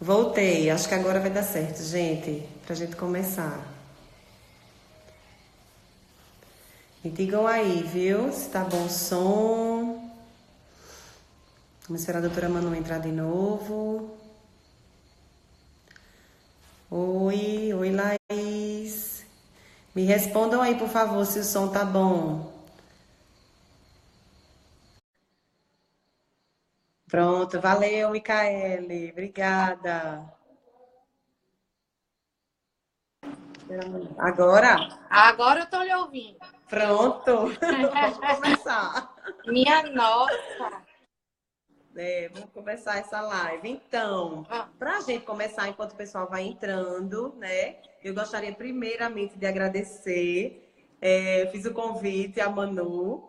Voltei, acho que agora vai dar certo, gente, pra gente começar. Me digam aí, viu? Se tá bom o som. Vamos esperar a doutora Manu entrar de novo. Oi, Laís. Me respondam aí, por favor, se o som tá bom. Pronto, valeu, Micaele. Obrigada. Agora? Agora eu tô lhe ouvindo. Pronto. Vamos começar. Minha nossa. Vamos começar essa live. Então, Ah, para a gente começar, enquanto o pessoal vai entrando, né? Eu gostaria primeiramente de agradecer. Fiz o convite à Manu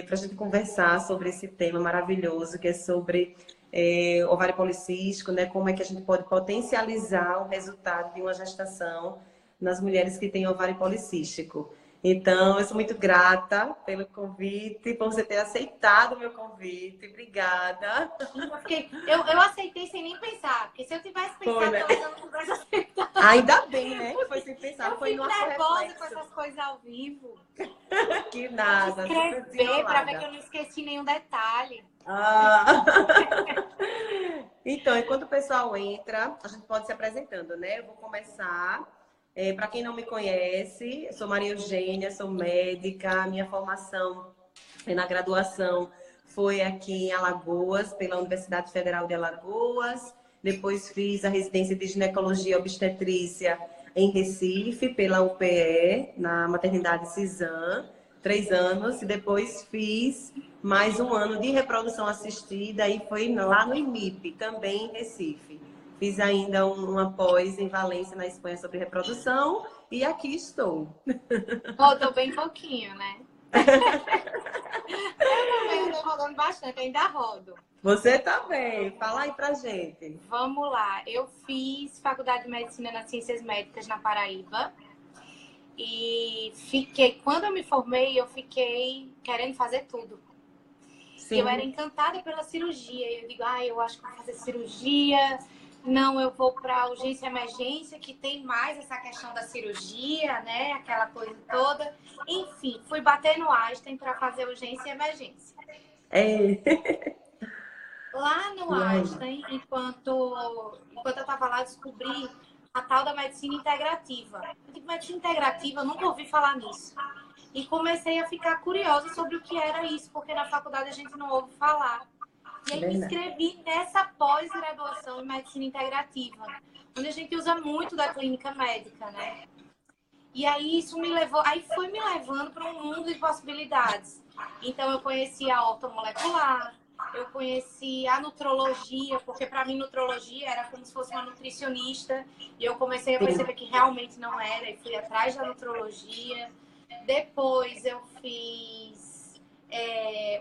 para a gente conversar sobre esse tema maravilhoso, que é sobre ovário policístico, né? Como é que a gente pode potencializar o resultado de uma gestação nas mulheres que têm ovário policístico. Então, eu sou muito grata pelo convite, por você ter aceitado o meu convite. Obrigada. eu aceitei sem nem pensar, porque se eu tivesse Foi, pensado, né? talvez eu não tivesse aceitado. Ainda bem, né? Que foi sem pensar, Eu não foi fico no ato nervosa com reflexo. essas coisas ao vivo. Que Pode nada, super escrever para ver que desenrolada. eu não esqueci nenhum detalhe. Ah. Então, enquanto o pessoal entra, a gente pode se apresentando, né? Eu vou começar. Para quem não me conhece, eu sou Maria Eugênia, sou médica, minha formação na graduação foi aqui em Alagoas, pela Universidade Federal de Alagoas. Depois fiz a residência de ginecologia e obstetrícia em Recife, pela UPE, na maternidade Cisan, 3 anos. E depois fiz mais um ano de reprodução assistida e foi lá no IMIP, também em Recife. Fiz ainda uma pós em Valência, na Espanha, sobre reprodução. E aqui estou. Rodou bem pouquinho, né? Eu também andei rodando bastante, ainda rodo. Você também. Fala aí pra gente. Vamos lá. Eu fiz faculdade de medicina nas Ciências Médicas na Paraíba. E quando eu me formei, eu fiquei querendo fazer tudo. E eu era Sim. encantada pela cirurgia. Eu digo, eu acho que vou fazer cirurgia. Não, eu vou para urgência e emergência, que tem mais essa questão da cirurgia, né? Aquela coisa toda. Enfim, fui bater no Einstein para fazer urgência e emergência. É. Lá no E aí? Einstein, enquanto eu estava lá, descobri a tal da medicina integrativa. Eu digo, medicina integrativa, eu nunca ouvi falar nisso. E comecei a ficar curiosa sobre o que era isso, porque na faculdade a gente não ouve falar. E aí me Verdade. inscrevi nessa pós-graduação em medicina integrativa, onde a gente usa muito da clínica médica, né? E aí isso me levou, aí foi me levando para um mundo de possibilidades. Então eu conheci a ortomolecular, eu conheci a nutrologia, porque para mim nutrologia era como se fosse uma nutricionista, e eu comecei a Sim. perceber que realmente não era, e fui atrás da nutrologia. Depois eu fiz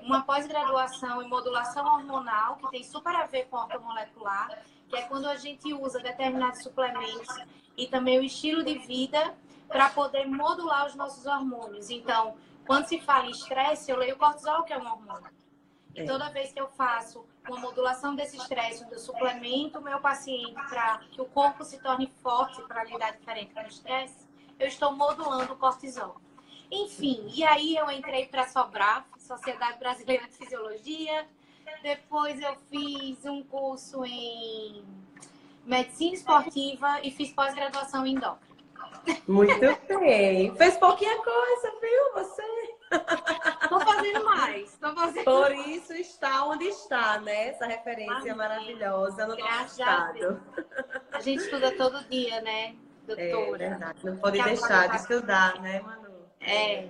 uma pós-graduação em modulação hormonal, que tem super a ver com ortomolecular, que é quando a gente usa determinados suplementos e também o estilo de vida para poder modular os nossos hormônios. Então, quando se fala em estresse, eu leio o cortisol, que é um hormônio. E É. toda vez que eu faço uma modulação desse estresse, onde eu suplemento o meu paciente para que o corpo se torne forte para lidar diferente com o estresse, eu estou modulando o cortisol. Enfim, e aí eu entrei para a SOBRAF, Sociedade Brasileira de Fisiologia. Depois eu fiz um curso em medicina esportiva e fiz pós-graduação em endócrino. Muito bem. Fez pouquinha coisa, viu? Você. Tô fazendo mais. Tô fazendo Por mais. isso está onde está, né? Essa referência Amém. maravilhosa no nosso Graças a Deus. estado. A gente estuda todo dia, né, É doutora? verdade. Não Tem pode que deixar de atualizar. estudar, né, Manu? É.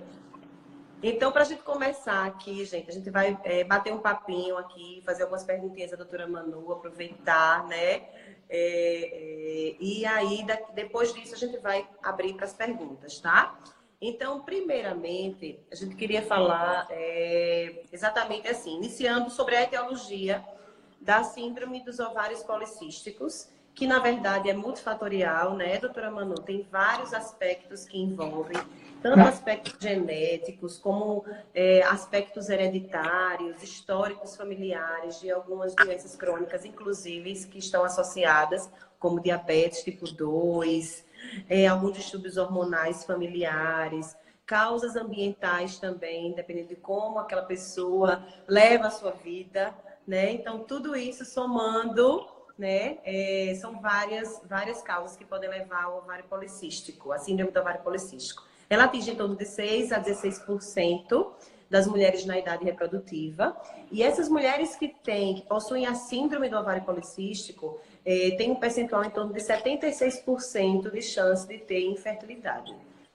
Então, para a gente começar aqui, gente, a gente vai bater um papinho aqui, fazer algumas perguntinhas à doutora Manu, aproveitar, né? E aí, depois disso, a gente vai abrir para as perguntas, tá? Então, primeiramente, a gente queria falar exatamente assim, iniciando sobre a etiologia da síndrome dos ovários policísticos, que na verdade é multifatorial, né, doutora Manu? Tem vários aspectos que envolvem, tanto aspectos genéticos, como aspectos hereditários, históricos familiares de algumas doenças crônicas, inclusive, que estão associadas, como diabetes tipo 2, alguns distúrbios hormonais familiares, causas ambientais também, dependendo de como aquela pessoa leva a sua vida, né? Então, tudo isso somando, né? São várias causas que podem levar ao ovário policístico, a síndrome do ovário policístico. Ela atinge em torno de 6 a 16% das mulheres na idade reprodutiva. E essas mulheres que possuem a síndrome do ovário policístico, tem um percentual em torno de 76% de chance de ter infertilidade,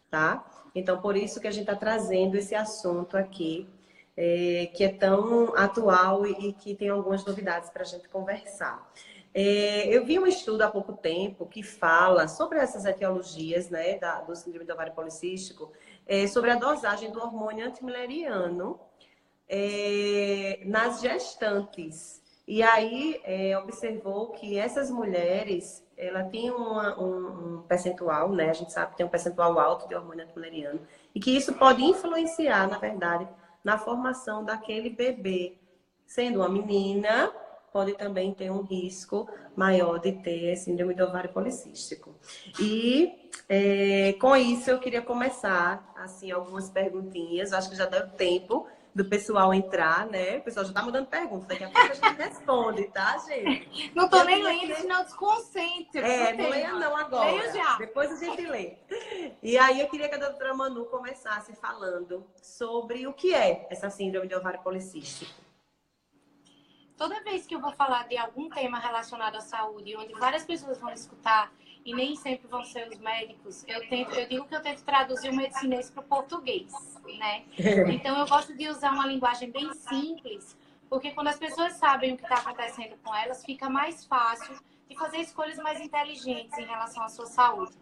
tá? Então, por isso que a gente está trazendo esse assunto aqui, que é tão atual e que tem algumas novidades para a gente conversar. Eu vi um estudo há pouco tempo que fala sobre essas etiologias, né, do síndrome do ovário policístico, sobre a dosagem do hormônio antimileriano nas gestantes. E aí observou que essas mulheres, ela tem um percentual, né? A gente sabe que tem um percentual alto de hormônio antimileriano, e que isso pode influenciar, na verdade, na formação daquele bebê. Sendo uma menina, pode também ter um risco maior de ter síndrome do ovário policístico. E com isso eu queria começar, assim, algumas perguntinhas. Acho que já deu tempo do pessoal entrar, né? O pessoal já tá mandando perguntas. Daqui a pouco a gente responde, tá, gente? Não tô nem lendo, senão desconcentro. Não leia não agora. Leio já. Depois a gente lê. E aí eu queria que a doutora Manu começasse falando sobre o que é essa síndrome de ovário policístico. Toda vez que eu vou falar de algum tema relacionado à saúde, onde várias pessoas vão escutar e nem sempre vão ser os médicos, eu digo que eu tento traduzir o medicinês para o português, né? Então eu gosto de usar uma linguagem bem simples, porque quando as pessoas sabem o que está acontecendo com elas, fica mais fácil de fazer escolhas mais inteligentes em relação à sua saúde.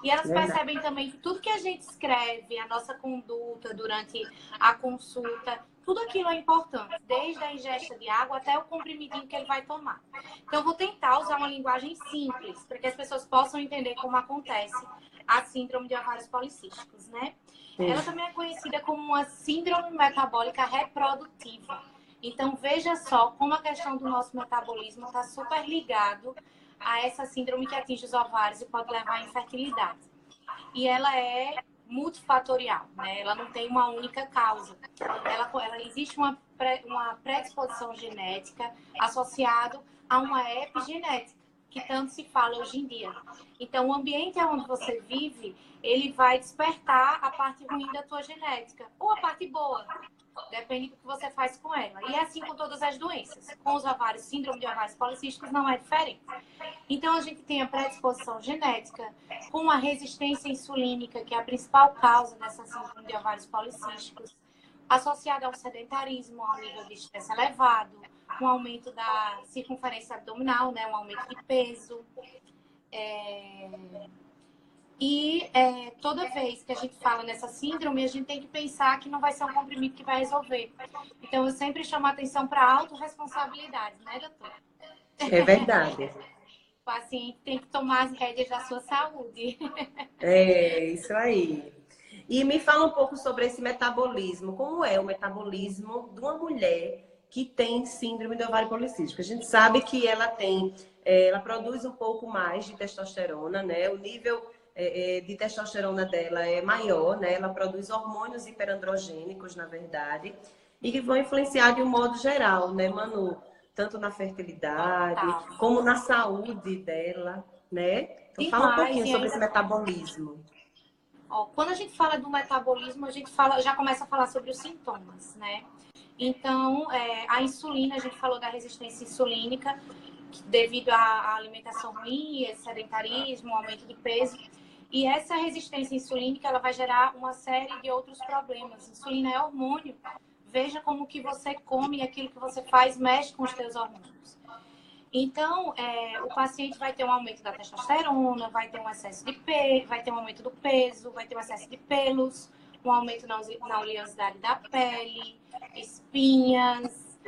E elas percebem também que tudo que a gente escreve, a nossa conduta durante a consulta, tudo aquilo é importante, desde a ingesta de água até o comprimidinho que ele vai tomar. Então, eu vou tentar usar uma linguagem simples, para que as pessoas possam entender como acontece a síndrome de ovários policísticos, né? Sim. Ela também é conhecida como uma síndrome metabólica reprodutiva. Então, veja só como a questão do nosso metabolismo está super ligado a essa síndrome que atinge os ovários e pode levar à infertilidade. E ela é multifatorial, né? Ela não tem uma única causa. Existe uma predisposição genética associada a uma epigenética, que tanto se fala hoje em dia. Então, o ambiente onde você vive, ele vai despertar a parte ruim da tua genética, ou a parte boa. Depende do que você faz com ela. E é assim com todas as doenças. Com os ovários, síndrome de ovários policísticos não é diferente. Então, a gente tem a predisposição genética, com a resistência insulínica, que é a principal causa dessa síndrome de ovários policísticos, associada ao sedentarismo, ao nível de estresse elevado, um aumento da circunferência abdominal, né, um aumento de peso. Toda vez que a gente fala nessa síndrome, a gente tem que pensar que não vai ser um comprimido que vai resolver. Então, eu sempre chamo a atenção para a autorresponsabilidade, né, doutor? É verdade. O paciente tem que tomar as rédeas da sua saúde. É, isso aí. E me fala um pouco sobre esse metabolismo. Como é o metabolismo de uma mulher que tem síndrome do ovário policístico? A gente sabe que ela produz um pouco mais de testosterona, né? O nível de testosterona dela é maior, né? Ela produz hormônios hiperandrogênicos, na verdade, e que vão influenciar de um modo geral, né, Manu? Tanto na fertilidade, como na saúde dela, né? Então, fala um pouquinho sobre esse metabolismo. Quando a gente fala do metabolismo, a gente já começa a falar sobre os sintomas, né? Então, a insulina, a gente falou da resistência insulínica, devido à alimentação ruim, esse sedentarismo, aumento de peso. E essa resistência insulínica, ela vai gerar uma série de outros problemas. Insulina é hormônio. Veja como o que você come e aquilo que você faz mexe com os seus hormônios. Então, o paciente vai ter um aumento da testosterona, vai ter um excesso de peso, vai ter um aumento do peso, vai ter um excesso de pelos, um aumento na oleosidade da pele, espinhas,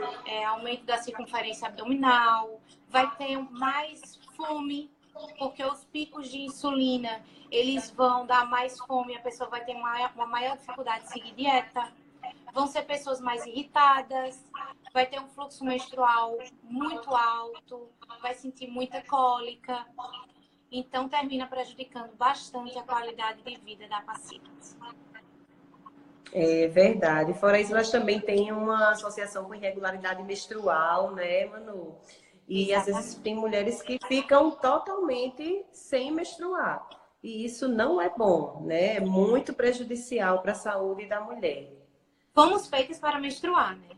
aumento da circunferência abdominal, vai ter mais fome, porque os picos de insulina, eles vão dar mais fome, a pessoa vai ter uma maior dificuldade de seguir dieta. Vão ser pessoas mais irritadas, vai ter um fluxo menstrual muito alto, vai sentir muita cólica. Então, termina prejudicando bastante a qualidade de vida da paciente. É verdade. Fora isso, nós também tem uma associação com irregularidade menstrual, né, Manu? E às vezes tem mulheres que ficam totalmente sem menstruar. E isso não é bom, né? É muito prejudicial para a saúde da mulher. Fomos feitas para menstruar, né?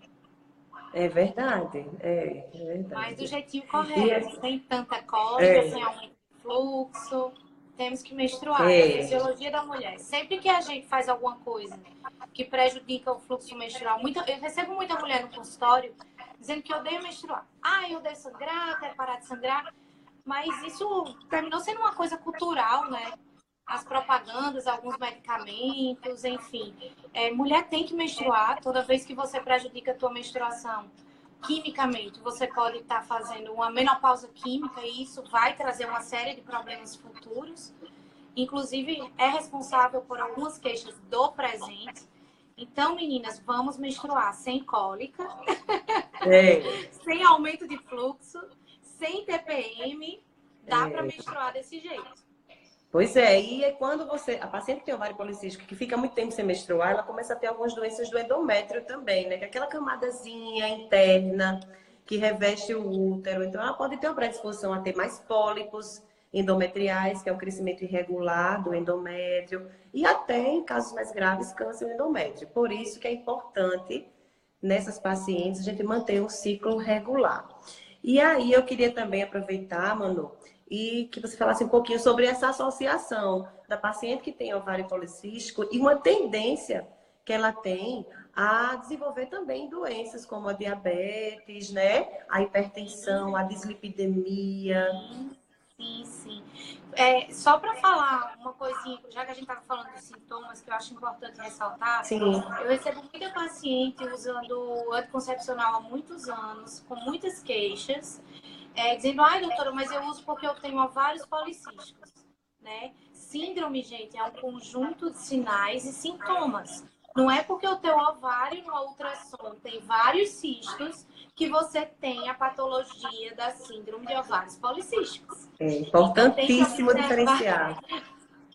É verdade, é verdade. Mas do jeitinho correto, sem tanta cólica, sem aumento de fluxo. Temos que menstruar, é a fisiologia da mulher. Sempre que a gente faz alguma coisa que prejudica o fluxo menstrual, eu recebo muita mulher no consultório dizendo que odeio menstruar. Ah, eu odeio sangrar, quero parar de sangrar. Mas isso terminou sendo uma coisa cultural, né? As propagandas, alguns medicamentos, enfim. Mulher tem que menstruar. Toda vez que você prejudica a tua menstruação quimicamente, você pode estar fazendo uma menopausa química e isso vai trazer uma série de problemas futuros. Inclusive, é responsável por algumas queixas do presente. Então, meninas, vamos menstruar sem cólica, sem aumento de fluxo, sem TPM. Dá para menstruar desse jeito. Pois é, e é quando a paciente que tem ovário policístico, que fica muito tempo sem menstruar, ela começa a ter algumas doenças do endométrio também, né? Que é aquela camadazinha interna que reveste o útero. Então, ela pode ter uma predisposição a ter mais pólipos endometriais, que é o crescimento irregular do endométrio, e até, em casos mais graves, câncer do endométrio. Por isso que é importante, nessas pacientes, a gente manter um ciclo regular. E aí, eu queria também aproveitar, Manu, e que você falasse um pouquinho sobre essa associação da paciente que tem ovário policístico e uma tendência que ela tem a desenvolver também doenças como a diabetes, né? A hipertensão, a dislipidemia. Sim. Só para falar uma coisinha, já que a gente estava falando de sintomas, que eu acho importante ressaltar, Sim. Eu recebo muita paciente usando anticoncepcional há muitos anos, com muitas queixas, dizendo, ai, doutora, mas eu uso porque eu tenho ovários policísticos, né? Síndrome, gente, é um conjunto de sinais e sintomas. Não é porque o teu ovário no ultrassom tem vários cistos que você tem a patologia da síndrome de ovários policísticos. É importantíssimo então, diferenciar.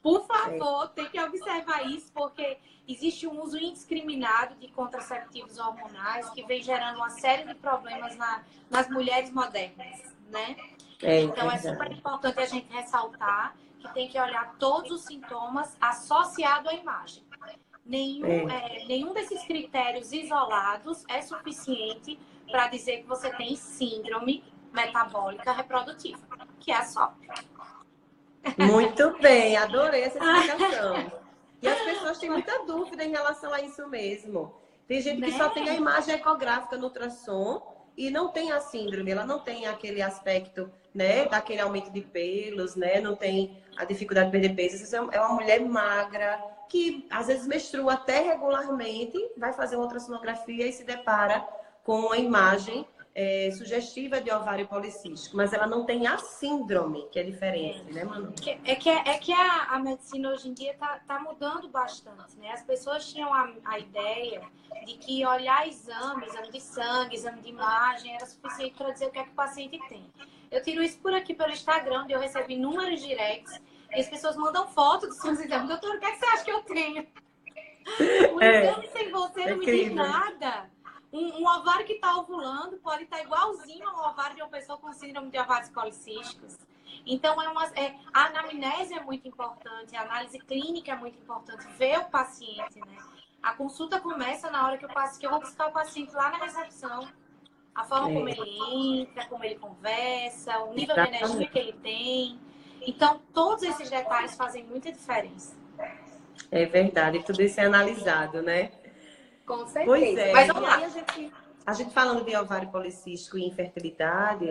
Por favor, tem que observar isso, porque existe um uso indiscriminado de contraceptivos hormonais que vem gerando uma série de problemas nas mulheres modernas, né? Então, é super importante a gente ressaltar que tem que olhar todos os sintomas associados à imagem. Nenhum desses critérios isolados é suficiente para dizer que você tem síndrome metabólica reprodutiva, que é a SOP. Muito bem, adorei essa explicação. E as pessoas têm muita dúvida em relação a isso mesmo. Tem gente que só tem a imagem ecográfica no ultrassom e não tem a síndrome, ela não tem aquele aspecto, né, daquele aumento de pelos, né, não tem a dificuldade de perder peso. Isso é uma mulher magra que às vezes menstrua até regularmente, vai fazer uma ultrassonografia e se depara com uma imagem sugestiva de ovário policístico, mas ela não tem a síndrome, que é diferente, né, Manu? É que a medicina hoje em dia tá mudando bastante, né? As pessoas tinham a ideia de que olhar exame de sangue, exame de imagem, era suficiente para dizer o que é que o paciente tem. Eu tiro isso por aqui pelo Instagram, onde eu recebi inúmeros directs, e as pessoas mandam fotos dos seus exames. Doutor, o que é que você acha que eu tenho? O exame sem você não me diz nada. Um ovário que está ovulando pode estar igualzinho ao ovário de uma pessoa com síndrome de ovários policísticos. Então, a anamnese é muito importante, a análise clínica é muito importante, ver o paciente, né? A consulta começa na hora que eu vou buscar o paciente lá na recepção. A forma como ele entra, como ele conversa, o nível de energia que ele tem. Então, todos esses detalhes fazem muita diferença. É verdade, tudo isso é analisado, né? Com certeza. Pois é. Mas vamos lá. A gente falando de ovário policístico e infertilidade,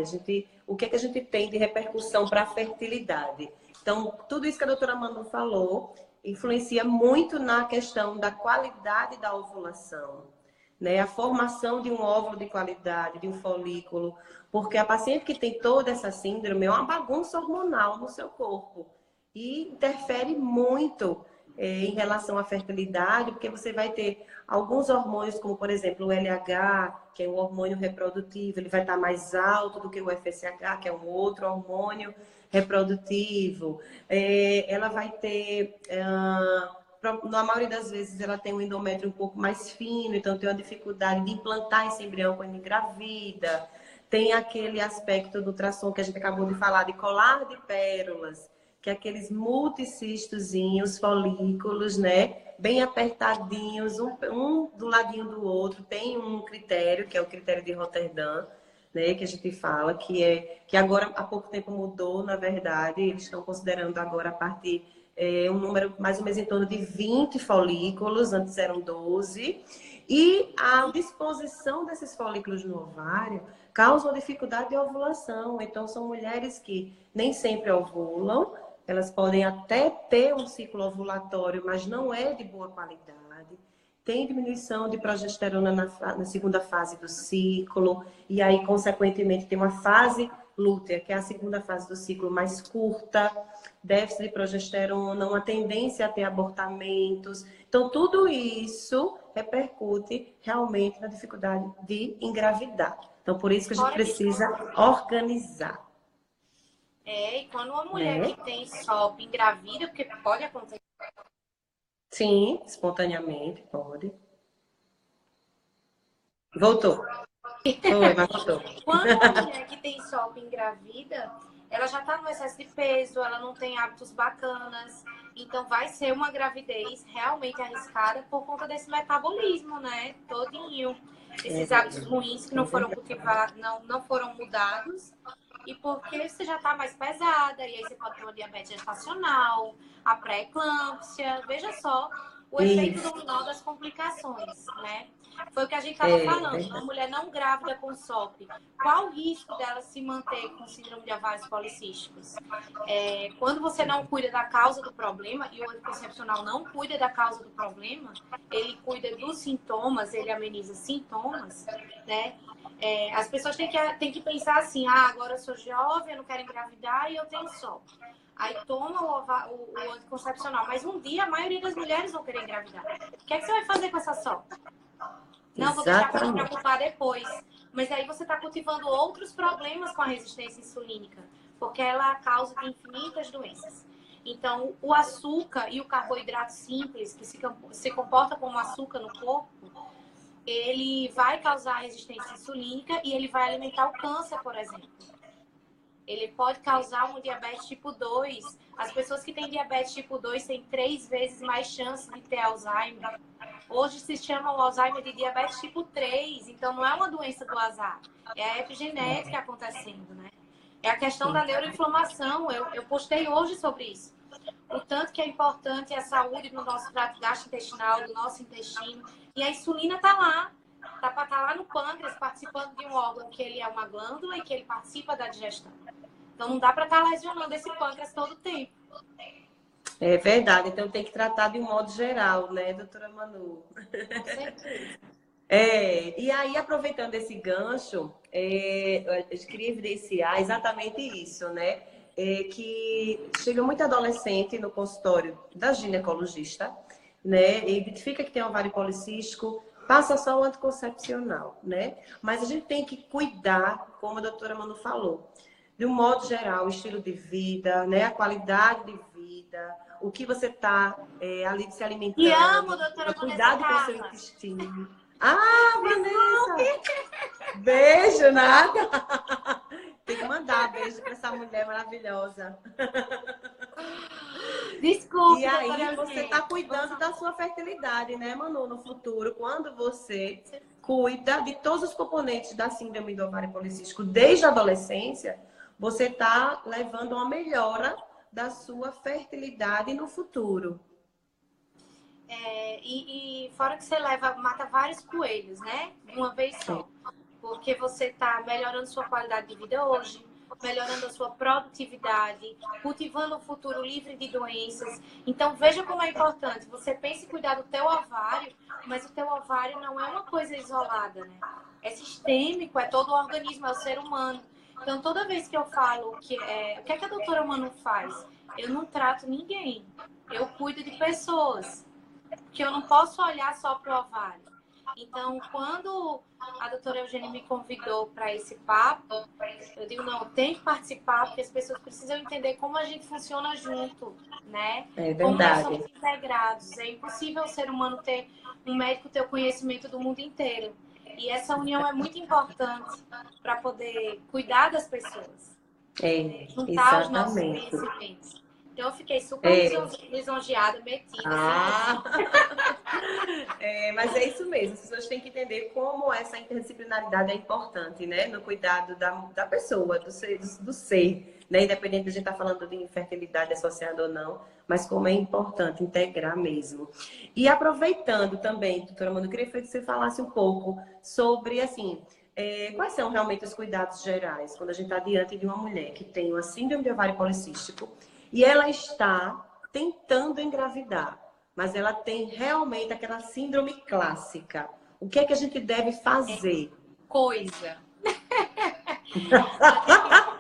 o que é que a gente tem de repercussão para a fertilidade? Então, tudo isso que a doutora Manu falou influencia muito na questão da qualidade da ovulação, né? A formação de um óvulo de qualidade, de um folículo, porque a paciente que tem toda essa síndrome é uma bagunça hormonal no seu corpo e interfere muito em relação à fertilidade, porque você vai ter alguns hormônios, como por exemplo o LH, que é o hormônio reprodutivo, ele vai estar mais alto do que o FSH, que é um outro hormônio reprodutivo. Ela vai ter, na maioria das vezes, ela tem um endométrio um pouco mais fino, então tem uma dificuldade de implantar esse embrião quando engravida. Tem aquele aspecto do ultrassom que a gente acabou de falar, de colar de pérolas, que é aqueles multicistozinhos, folículos, né? Bem apertadinhos, um do ladinho do outro. Tem um critério, que é o critério de Roterdã, né? Que a gente fala, que agora há pouco tempo mudou, na verdade. Eles estão considerando agora a partir um número mais ou menos em torno de 20 folículos, antes eram 12. E a disposição desses folículos no ovário causa uma dificuldade de ovulação. Então, são mulheres que nem sempre ovulam, elas podem até ter um ciclo ovulatório, mas não é de boa qualidade. Tem diminuição de progesterona na segunda fase do ciclo, e aí, consequentemente, tem uma fase lútea, que é a segunda fase do ciclo mais curta, déficit de progesterona, uma tendência a ter abortamentos. Então, tudo isso repercute realmente na dificuldade de engravidar. Então, por isso que a gente precisa organizar. E quando uma mulher Né? que tem SOP engravida, porque pode acontecer. Sim, espontaneamente, pode. Voltou. Foi, mas voltou. Quando uma mulher que tem SOP engravida, ela já está no excesso de peso, ela não tem hábitos bacanas. Então, vai ser uma gravidez realmente arriscada por conta desse metabolismo, né? Todinho. Esses hábitos ruins que não foram cultivados, não foram mudados. E porque você já está mais pesada, e aí você pode ter uma diabetes gestacional, a pré-eclâmpsia. Veja só o efeito dominó das complicações, né? Foi o que a gente estava falando. Uma mulher não grávida com SOP, qual o risco dela se manter com síndrome de ovários policísticos? Quando você não cuida da causa do problema, e o anticoncepcional não cuida da causa do problema, ele cuida dos sintomas, ele ameniza sintomas, né? As pessoas têm que pensar assim, agora eu sou jovem, eu não quero engravidar e eu tenho SOP. Aí toma o anticoncepcional. Mas um dia a maioria das mulheres vão querer engravidar. O que é que você vai fazer com essa SOP? Não, vou deixar para me preocupar depois. Mas aí você está cultivando outros problemas com a resistência insulínica, porque ela é a causa de infinitas doenças. Então, o açúcar e o carboidrato simples, que se comporta como açúcar no corpo, ele vai causar resistência insulínica e ele vai alimentar o câncer, por exemplo. Ele pode causar um diabetes tipo 2. As pessoas que têm diabetes tipo 2 têm 3 vezes mais chance de ter Alzheimer. Hoje se chama o Alzheimer de diabetes tipo 3, então não é uma doença do azar. É a epigenética acontecendo, né? É a questão da neuroinflamação. Eu postei hoje sobre isso. O tanto que é importante a saúde no nosso trato gastrointestinal, do nosso intestino. E a insulina está lá. Tá lá no pâncreas, participando de um órgão que ele é uma glândula e que ele participa da digestão. Então não dá para estar lesionando esse pâncreas todo o tempo. É verdade, então tem que tratar de um modo geral, né, doutora Manu? Com certeza. E aí, aproveitando esse gancho, eu queria evidenciar exatamente isso, né? Que chega muito adolescente no consultório da ginecologista, né? E identifica que tem ovário policístico, passa só o anticoncepcional, né? Mas a gente tem que cuidar, como a doutora Manu falou, de um modo geral, o estilo de vida, né? A qualidade de vida, o que você está ali se alimentando, E amo, doutora cuidado com o seu intestino. Vanessa! Beijo, nada! Tem que mandar beijo para essa mulher maravilhosa. Desculpe, e aí você está cuidando da sua fertilidade, né, Manu, no futuro, quando você cuida de todos os componentes da síndrome do ovário policístico desde a adolescência, você está levando a uma melhora da sua fertilidade no futuro. E fora que você mata vários coelhos, né? De uma vez só. Porque você está melhorando sua qualidade de vida hoje, melhorando a sua produtividade, cultivando um futuro livre de doenças. Então, veja como é importante. Você pensa em cuidar do teu ovário, mas o teu ovário não é uma coisa isolada, né? É sistêmico, é todo o organismo, é o ser humano. Então, toda vez que eu falo o que é que a doutora Manu faz? Eu não trato ninguém. Eu cuido de pessoas. Porque eu não posso olhar só para o ovário. Então, quando a doutora Eugênia me convidou para esse papo, eu digo, não, tem que participar, porque as pessoas precisam entender como a gente funciona junto, né? É Como nós verdade. somos integrados. É impossível o ser humano ter um médico ter o conhecimento do mundo inteiro. E essa união é muito importante para poder cuidar das pessoas, É, juntar os nossos exatamente. conhecimentos. Então, eu fiquei super É. lisonjeada, metida, assim. Ah, mas é isso mesmo. As pessoas têm que entender como essa interdisciplinaridade é importante, né? No cuidado da pessoa, do ser, né? Independente de a gente estar falando de infertilidade associada ou não, mas como é importante integrar mesmo. E aproveitando também, doutora Manu, eu queria que você falasse um pouco sobre, assim, quais são realmente os cuidados gerais quando a gente está diante de uma mulher que tem uma síndrome de ovário policístico e ela está tentando engravidar, mas ela tem realmente aquela síndrome clássica. O que é que a gente deve fazer? Coisa.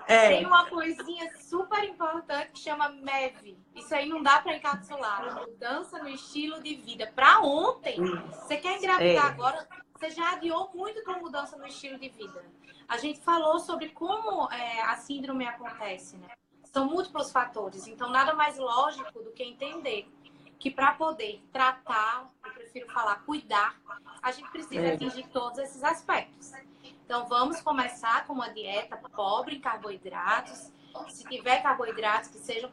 Tem É, uma coisinha super importante que chama MEV. Isso aí não dá para encapsular. Mudança no estilo de vida. Para ontem. Você quer engravidar é, agora? Você já adiou muito com mudança no estilo de vida. A gente falou sobre como a síndrome acontece, né? São múltiplos fatores. Então, nada mais lógico do que entender que para poder tratar, eu prefiro falar cuidar, a gente precisa é, atingir todos esses aspectos. Então, vamos começar com uma dieta pobre em carboidratos. Se tiver carboidratos, que sejam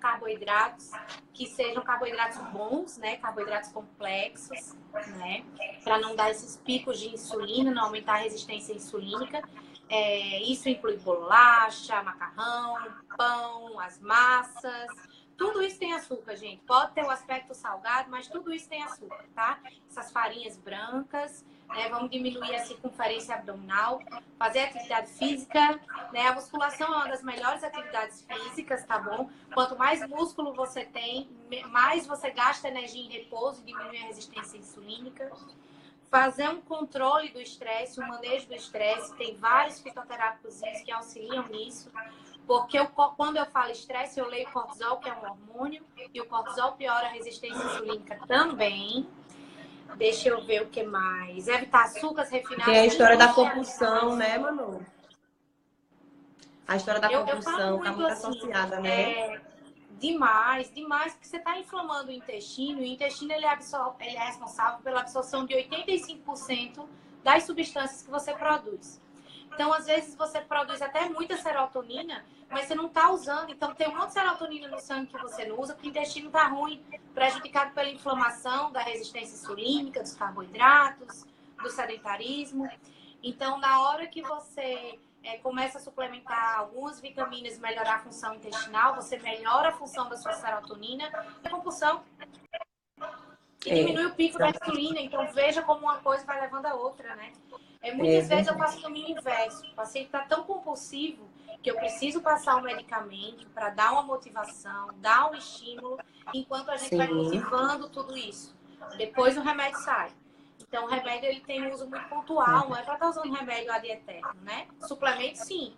carboidratos bons, né? Carboidratos complexos, né? Para não dar esses picos de insulina, não aumentar a resistência insulínica. Isso inclui bolacha, macarrão, pão, as massas. Tudo isso tem açúcar, gente. Pode ter o aspecto salgado, mas tudo isso tem açúcar, tá? Essas farinhas brancas, né? Vamos diminuir a circunferência abdominal, fazer atividade física, né? A musculação é uma das melhores atividades físicas, tá bom? Quanto mais músculo você tem, mais você gasta energia em repouso e diminui a resistência insulínica. Fazer um controle do estresse, um manejo do estresse, tem vários fitoterápicos que auxiliam nisso. Porque quando eu falo estresse, eu leio cortisol, que é um hormônio, e o cortisol piora a resistência insulínica também. Deixa eu ver o que mais. Evitar açúcares tem a refinados história da compulsão, industrializados. né, Manu? A história da Eu falo compulsão está muito muito assim, associada, né? demais, porque você está inflamando o intestino, e o intestino ele é responsável pela absorção de 85% das substâncias que você produz. Então, às vezes, você produz até muita serotonina, mas você não está usando. Então, tem um monte de serotonina no sangue que você não usa, porque o intestino está ruim, prejudicado pela inflamação, da resistência insulínica, dos carboidratos, do sedentarismo. Então, na hora que você começa a suplementar algumas vitaminas e melhorar a função intestinal, você melhora a função da sua serotonina e a compulsão. E diminui o pico da insulina. Então, veja como uma coisa vai levando a outra, né? Muitas vezes eu faço o caminho inverso. O paciente está tão compulsivo que eu preciso passar um medicamento para dar uma motivação, dar um estímulo, enquanto a gente vai cultivando tudo isso. Depois o remédio sai. Então, o remédio ele tem um uso muito pontual, não é para estar usando remédio ad eterno, né? Suplemento, sim.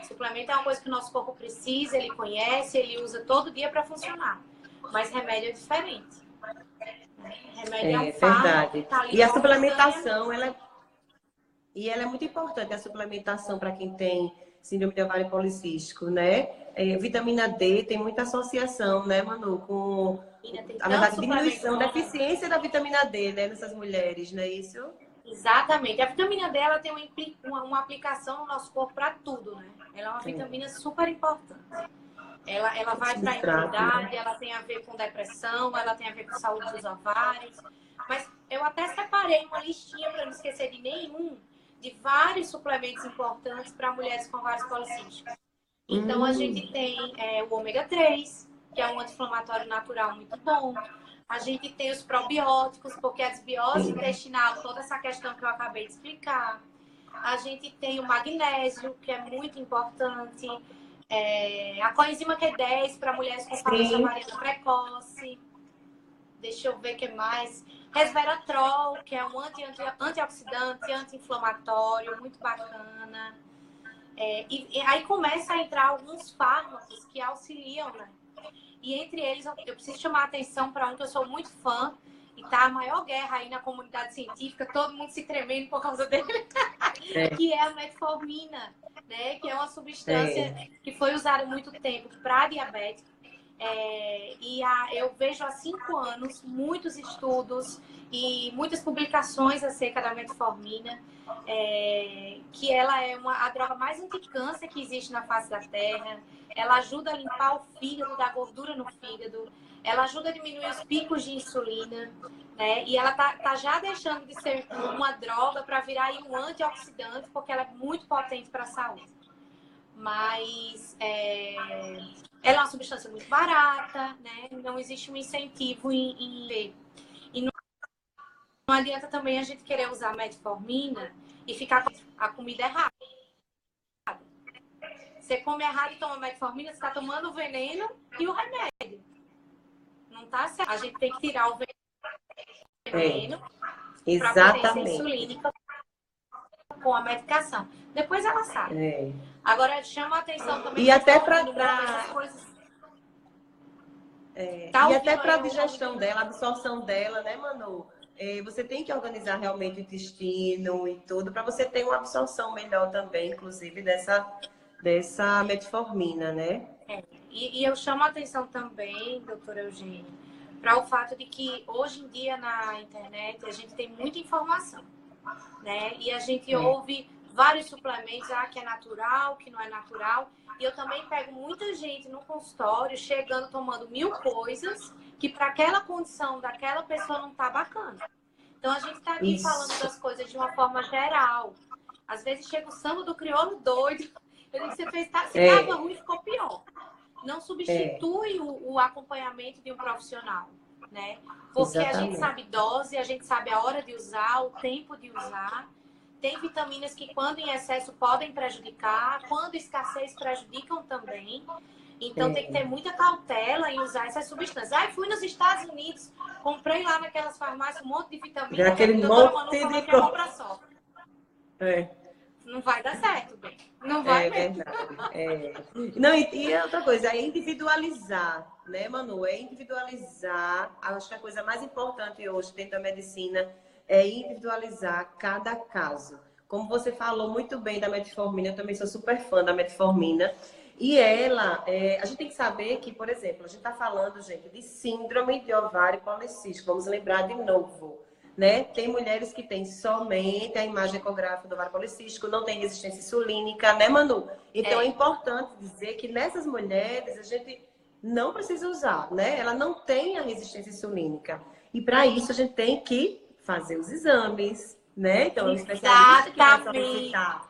Suplemento é uma coisa que o nosso corpo precisa, ele conhece, ele usa todo dia para funcionar. Mas remédio é diferente. Remédio é um fármaco que Verdade. está ali E a suplementação, momentaneamente. ela é muito importante, a suplementação para quem tem síndrome de ovário policístico, né? Vitamina D tem muita associação, né, Manu, com, Tem na tanto verdade, suplemento diminuição da bom. eficiência da vitamina D, né, nessas mulheres, não é isso? Exatamente. A vitamina D ela tem uma aplicação no nosso corpo para tudo, né? Ela é uma vitamina super importante. Ela vai para a Substrato, imunidade, né? ela tem a ver com depressão, ela tem a ver com saúde dos ovários. Mas eu até separei uma listinha para não esquecer de nenhum, de vários suplementos importantes para mulheres com ovários policísticos. Então, a gente tem o ômega 3, que é um anti-inflamatório natural muito bom. A gente tem os probióticos, porque a desbiose intestinal, toda essa questão que eu acabei de explicar. A gente tem o magnésio, que é muito importante. A coenzima Q10 para mulheres com falência Sim. ovariana precoce. Deixa eu ver o que mais. Resveratrol, que é um antioxidante, anti-inflamatório, muito bacana. E aí começa a entrar alguns fármacos que auxiliam, né? E entre eles, eu preciso chamar a atenção para um que eu sou muito fã, e tá a maior guerra aí na comunidade científica, todo mundo se tremendo por causa dele, que é a metformina, né? Que é uma substância que foi usada há muito tempo para diabetes. Eu vejo há 5 anos muitos estudos e muitas publicações acerca da metformina, que ela é a droga mais anticâncer que existe na face da Terra. Ela ajuda a limpar o fígado, da gordura no fígado. Ela ajuda a diminuir os picos de insulina, né? E ela tá já deixando de ser uma droga para virar aí um antioxidante, porque ela é muito potente para a saúde. Mas ela é uma substância muito barata, né? Não existe um incentivo em ver. E não adianta também a gente querer usar metformina e ficar com a comida errada. Você come errado e toma metformina, você está tomando o veneno e o remédio. Não tá certo. A gente tem que tirar o veneno para potência insulínica com a medicação. Depois ela sai. Agora, chama a atenção também. E até para Tá, e até para a digestão dela, a absorção dela, né, Manu? Você tem que organizar realmente o intestino e tudo para você ter uma absorção melhor também, inclusive dessa metformina, né? E eu chamo a atenção também, doutora Eugênia, para o fato de que hoje em dia na internet a gente tem muita informação, né? E a gente ouve vários suplementos, que é natural, que não é natural. E eu também pego muita gente no consultório chegando tomando 1000 coisas que para aquela condição daquela pessoa não tá bacana. Então a gente tá aqui falando das coisas de uma forma geral. Às vezes chega o samba do crioulo doido. Eu digo que você fez, se tava ruim, ficou pior. Não substitui o acompanhamento de um profissional, né? Porque a gente sabe dose, a gente sabe a hora de usar, o tempo de usar. Tem vitaminas que, quando em excesso, podem prejudicar, quando escassez, prejudicam também. Então, tem que ter muita cautela em usar essas substâncias. Fui nos Estados Unidos, comprei lá naquelas farmácias um monte de vitamina, aquele que a doutora Manu monte falou que é compra só. Não vai dar certo, bem. Não vai mesmo. Verdade. Não, e outra coisa, é individualizar, né, Manu? É individualizar. Acho que a coisa mais importante hoje dentro da medicina é individualizar cada caso. Como você falou muito bem da metformina, eu também sou super fã da metformina. E ela, a gente tem que saber que, por exemplo, a gente está falando, gente, de síndrome de ovário policístico. Vamos lembrar de novo, né? Tem mulheres que têm somente a imagem ecográfica do ovário policístico, não tem resistência insulínica, né, Manu? Então, é importante dizer que nessas mulheres a gente não precisa usar, né? Ela não tem a resistência insulínica. E para isso a gente tem que fazer os exames, né? Então, o especialista que vai solicitar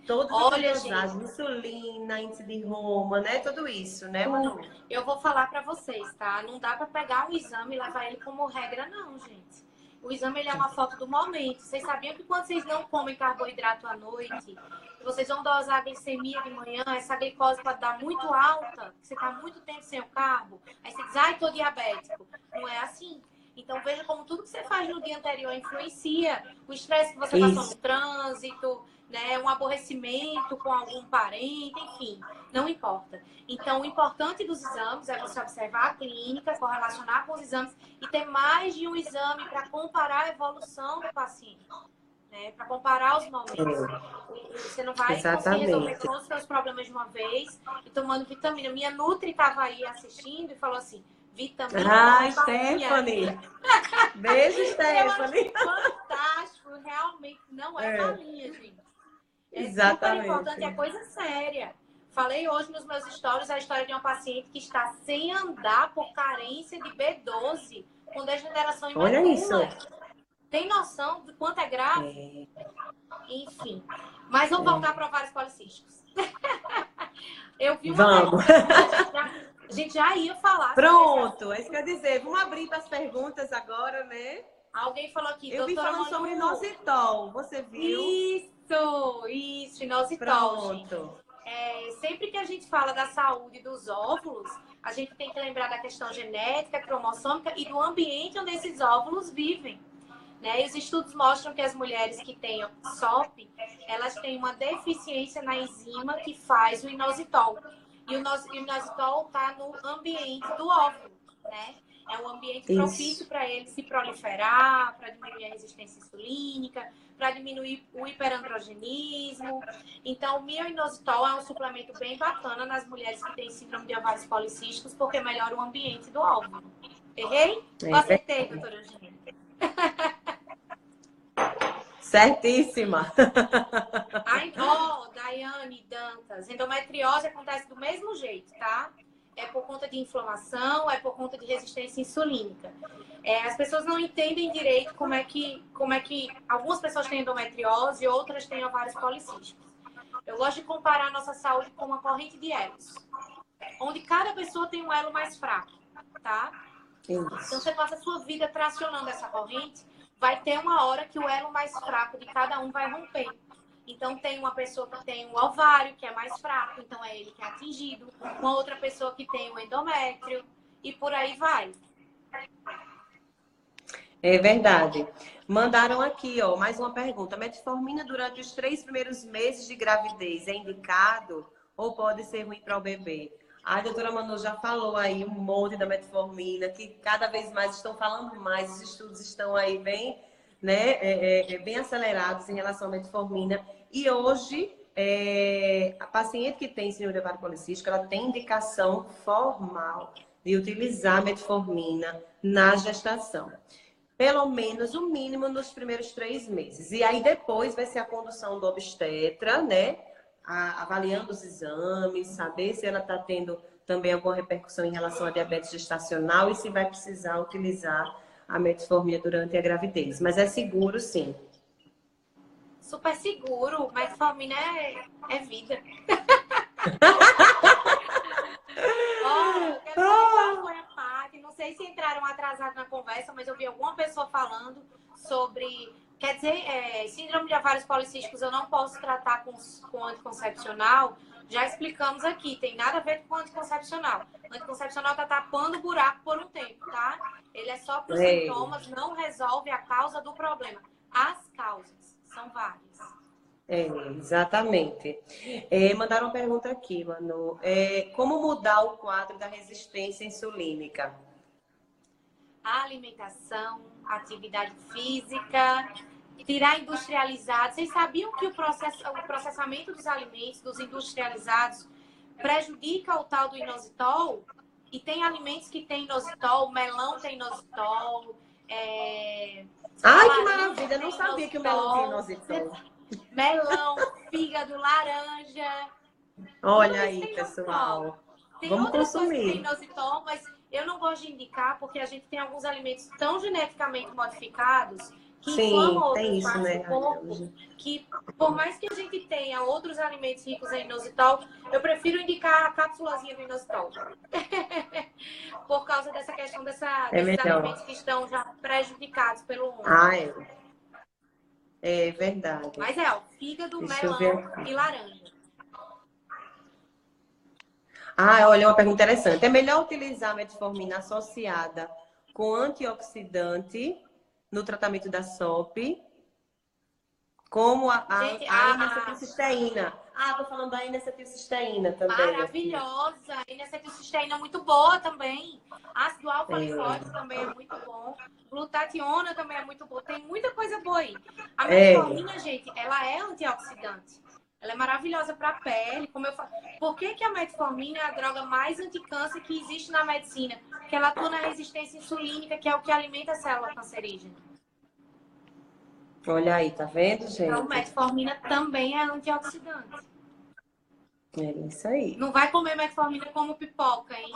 todas as dosagens, insulina, índice de Roma, né? Tudo isso, né, Manu? Eu vou falar para vocês, tá? Não dá para pegar um exame e levar ele como regra, não, gente. O exame ele é uma foto do momento. Vocês sabiam que quando vocês não comem carboidrato à noite, vocês vão dosar a glicemia de manhã, essa glicose pode dar muito alta, você está muito tempo sem o carbo, aí você diz, tô diabético. Não é assim. Então, veja como tudo que você faz no dia anterior influencia. O estresse que você passou no trânsito, né? Um aborrecimento com algum parente, enfim, não importa. Então, o importante dos exames é você observar a clínica, correlacionar com os exames e ter mais de um exame para comparar a evolução do paciente, né? Para comparar os momentos. Você não vai conseguir resolver todos os seus problemas de uma vez e tomando vitamina. Minha Nutri estava aí assistindo e falou assim, vitamina. Stephanie! Beijo, Stephanie! Fantástico, realmente não é balinha, gente. Super importante, é coisa séria. Falei hoje nos meus stories a história de uma paciente que está sem andar por carência de B12 com degeneração em medula. Olha isso! Tem noção de quanto é grave? Enfim. Mas vamos voltar para ovários policísticos. Eu vi uma a gente já ia falar. Pronto, é isso que eu ia dizer. Vamos abrir para as perguntas agora, né? Alguém falou aqui, eu vi falando sobre inositol, você viu? Isso, inositol. Pronto. sempre que a gente fala da saúde dos óvulos, a gente tem que lembrar da questão genética, cromossômica e do ambiente onde esses óvulos vivem. Né? E os estudos mostram que as mulheres que têm SOP, elas têm uma deficiência na enzima que faz o inositol. E o inositol está no ambiente do óvulo, né? É um ambiente propício para ele se proliferar, para diminuir a resistência insulínica, para diminuir o hiperandrogenismo. Então, o mioinositol é um suplemento bem bacana nas mulheres que têm síndrome de ovários policísticos, porque melhora o ambiente do óvulo. Errei? Ou acertei, doutora Eugênia? Certíssima. Daiane Dantas, endometriose acontece do mesmo jeito, tá? É por conta de inflamação, é por conta de resistência insulínica. As pessoas não entendem direito como é que algumas pessoas têm endometriose e outras têm ovários policísticos. Eu gosto de comparar a nossa saúde com uma corrente de elos, onde cada pessoa tem um elo mais fraco, tá? Então você passa a sua vida tracionando essa corrente, vai ter uma hora que o elo mais fraco de cada um vai romper. Então, tem uma pessoa que tem um ovário, que é mais fraco, então é ele que é atingido. Uma outra pessoa que tem o endométrio, e por aí vai. É verdade. Mandaram aqui, ó, mais uma pergunta. Metformina durante os 3 primeiros meses de gravidez é indicado ou pode ser ruim para o bebê? A doutora Manu já falou aí um monte da metformina, que cada vez mais estão falando mais, os estudos estão aí bem, né, bem acelerados em relação à metformina. E hoje, a paciente que tem síndrome de ovário policístico, ela tem indicação formal de utilizar metformina na gestação. Pelo menos o mínimo nos primeiros 3 meses. E aí depois vai ser a condução do obstetra, né? Avaliando os exames, saber se ela está tendo também alguma repercussão em relação à diabetes gestacional e se vai precisar utilizar a metformina durante a gravidez. Mas é seguro, sim. Super seguro. Metformina é vida. Eu quero saber qual foi a parte. Não sei se entraram atrasados na conversa, mas eu vi alguma pessoa falando sobre... Quer dizer, síndrome de ovários policísticos eu não posso tratar com anticoncepcional. Já explicamos aqui, tem nada a ver com anticoncepcional. O anticoncepcional está tapando o buraco por um tempo, tá? Ele é só para os sintomas, não resolve a causa do problema. As causas são várias. Exatamente. Mandaram uma pergunta aqui, Manu. Como mudar o quadro da resistência insulínica? A alimentação, atividade física, tirar industrializado. Vocês sabiam que o processamento dos alimentos, dos industrializados, prejudica o tal do inositol? E tem alimentos que tem inositol, melão tem inositol. Ai, que maravilha! Eu não sabia que o melão tinha inositol. Melão, fígado, laranja. Olha aí, pessoal. Vamos consumir. Tem inositol, mas eu não gosto de indicar porque a gente tem alguns alimentos tão geneticamente modificados que inflamam outras partes do corpo, que por mais que a gente tenha outros alimentos ricos em inositol, eu prefiro indicar a cápsulazinha do inositol. Por causa dessa questão desses alimentos que estão já prejudicados pelo homem. É verdade. Mas fígado, melão e laranja. Olha, uma pergunta interessante. É melhor utilizar a metformina associada com antioxidante no tratamento da SOP, como a N-acetilcisteína. Tô falando da N-acetilcisteína também. Maravilhosa! A N-acetilcisteína é muito boa também. Ácido alfa-lipoico também é muito bom. Glutationa também é muito boa. Tem muita coisa boa aí. A metformina, gente, ela é antioxidante. Ela é maravilhosa para a pele. Como eu falo. Por que a metformina é a droga mais anticâncer que existe na medicina? Porque ela atua na resistência insulínica, que é o que alimenta a célula cancerígena. Olha aí, tá vendo, gente? Então, metformina também é antioxidante. É isso aí. Não vai comer metformina como pipoca, hein?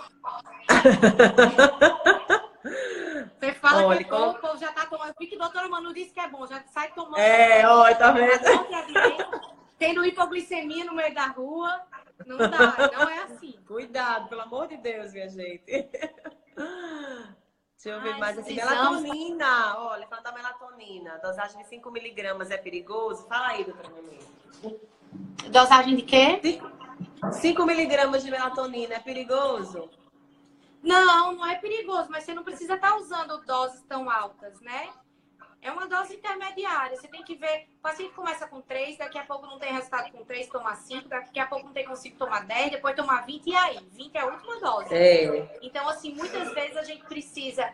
Você fala que é bom, o povo já tá tomando. Eu vi que a doutora Manu disse que é bom, já sai tomando. Olha, tá vendo? Tendo hipoglicemia no meio da rua. Não dá, não é assim. Cuidado, pelo amor de Deus, minha gente. Deixa eu ver mais assim. Melatonina. Olha, falando da melatonina. Dosagem de 5 miligramas é perigoso? Fala aí, doutora Manu. Dosagem de quê? 5 miligramas de melatonina é perigoso? Não, não é perigoso, mas você não precisa estar usando doses tão altas, né? É uma dose intermediária. Você tem que ver. O paciente começa com 3, daqui a pouco não tem resultado com 3, toma 5, daqui a pouco não tem consigo tomar 10, depois tomar 20, e aí? 20 é a última dose. É. Então, assim, muitas vezes a gente precisa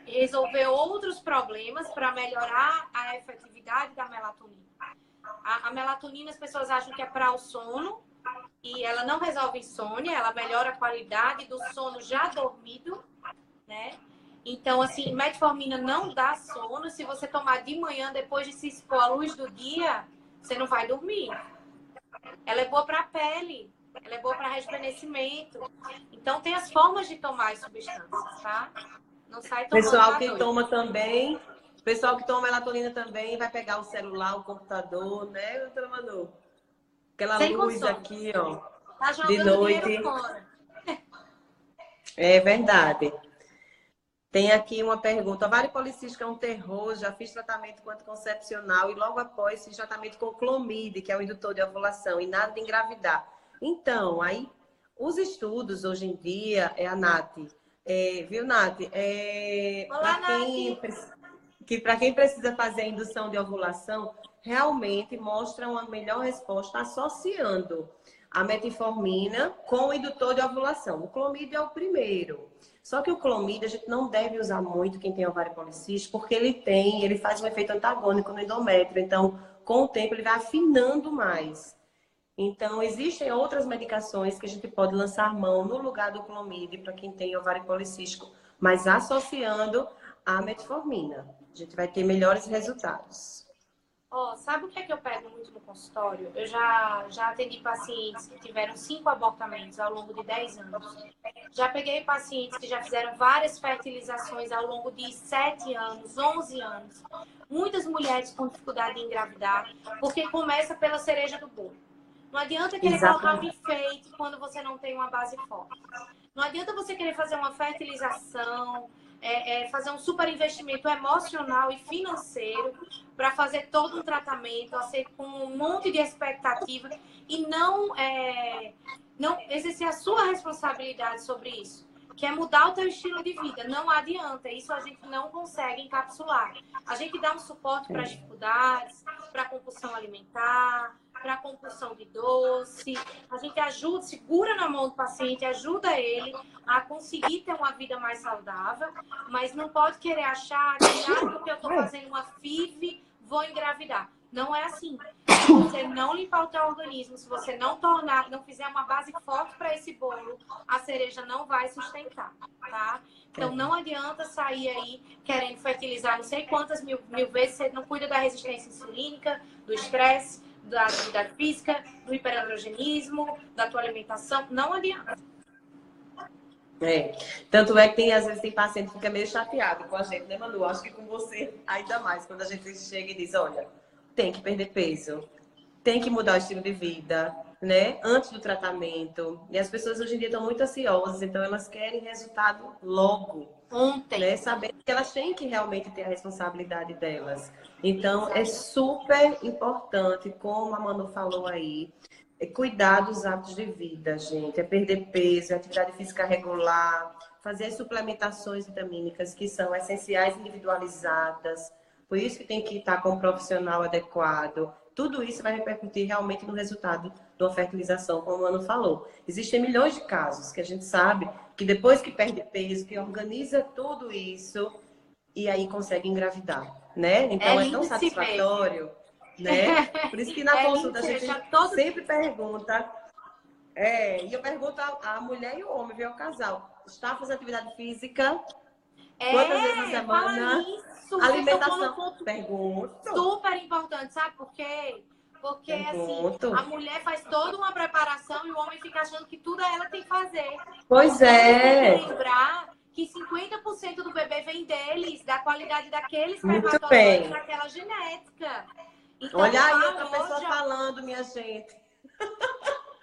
resolver outros problemas para melhorar a efetividade da melatonina. A melatonina, as pessoas acham que é para o sono, e ela não resolve insônia, ela melhora a qualidade do sono já dormido, né? Então, assim, metformina não dá sono. Se você tomar de manhã, depois de se expor à luz do dia, você não vai dormir. Ela é boa para a pele, ela é boa para rejuvenescimento. Então, tem as formas de tomar as substâncias, tá? Não sai tomando Pessoal à que noite. toma também, pessoal que toma melatonina também vai pegar o celular, o computador, né, doutora Manu? Aquela Sem luz consumo. aqui, ó, Tá de jogando dinheiro noite. fora. É verdade. Tem aqui uma pergunta. Ovário policístico é um terror. Já fiz tratamento com anticoncepcional e logo após fiz tratamento com clomide, que é o indutor de ovulação, e nada de engravidar. Então, aí, os estudos hoje em dia, a Nath, viu, Nath? Olá, Nath. Para quem precisa fazer a indução de ovulação, realmente mostra uma melhor resposta associando a metformina com o indutor de ovulação. O clomide é o primeiro. Só que o clomide a gente não deve usar muito quem tem ovário policístico, porque ele faz um efeito antagônico no endométrio. Então, com o tempo, ele vai afinando mais. Então, existem outras medicações que a gente pode lançar mão no lugar do clomide para quem tem ovário policístico, mas associando a metformina. A gente vai ter melhores resultados. Sabe o que é que eu pego muito no consultório? Eu já atendi pacientes que tiveram 5 abortamentos ao longo de 10 anos. Já peguei pacientes que já fizeram várias fertilizações ao longo de 7 anos, 11 anos. Muitas mulheres com dificuldade em engravidar, porque começa pela cereja do bolo. Não adianta querer colocar um enfeite quando você não tem uma base forte. Não adianta você querer fazer uma fertilização, fazer um super investimento emocional e financeiro para fazer todo um tratamento, com um monte de expectativa e não exercer a sua responsabilidade sobre isso, que é mudar o teu estilo de vida. Não adianta, isso a gente não consegue encapsular. A gente dá um suporte para as dificuldades, para a compulsão alimentar, para a compulsão de doce. A gente ajuda, segura na mão do paciente, ajuda ele a conseguir ter uma vida mais saudável, mas não pode querer achar que, porque eu estou fazendo uma FIV, vou engravidar. Não é assim. Se você não limpar o teu organismo, se você não fizer uma base forte para esse bolo, a cereja não vai sustentar, tá? Então, não adianta sair aí querendo fertilizar não sei quantas mil vezes, você não cuida da resistência insulínica, do estresse, da atividade física, do hiperandrogenismo, da tua alimentação. Não adianta. Tanto é que às vezes tem paciente que fica meio chateado com a gente, né, Manu? Acho que com você ainda mais, quando a gente chega e diz, olha, tem que perder peso, tem que mudar o estilo de vida, né? Antes do tratamento. E as pessoas hoje em dia estão muito ansiosas, então elas querem resultado logo. Ontem. Né? Sabendo que elas têm que realmente ter a responsabilidade delas. Então, é super importante, como a Manu falou aí, cuidar dos hábitos de vida, gente. É perder peso, é atividade física regular, fazer as suplementações vitamínicas que são essenciais, individualizadas. Por isso que tem que estar com um profissional adequado. Tudo isso vai repercutir realmente no resultado de uma fertilização, como o Manu falou. Existem milhões de casos que a gente sabe que depois que perde peso, que organiza tudo isso e aí consegue engravidar, né? Então é tão satisfatório, né? Por isso que na consulta a gente sempre pergunta, e eu pergunto à mulher e ao homem, viu, ao casal, está fazendo atividade física? Quantas vezes na semana? Alimentação. Pergunto. Super importante, sabe por quê? Porque, assim, a mulher faz toda uma preparação e o homem fica achando que tudo ela tem que fazer. Pois é. Tem que lembrar que 50% do bebê vem deles, da qualidade daqueles espermatozoides, daquela genética. Então, olha aí outra pessoa falando, minha gente.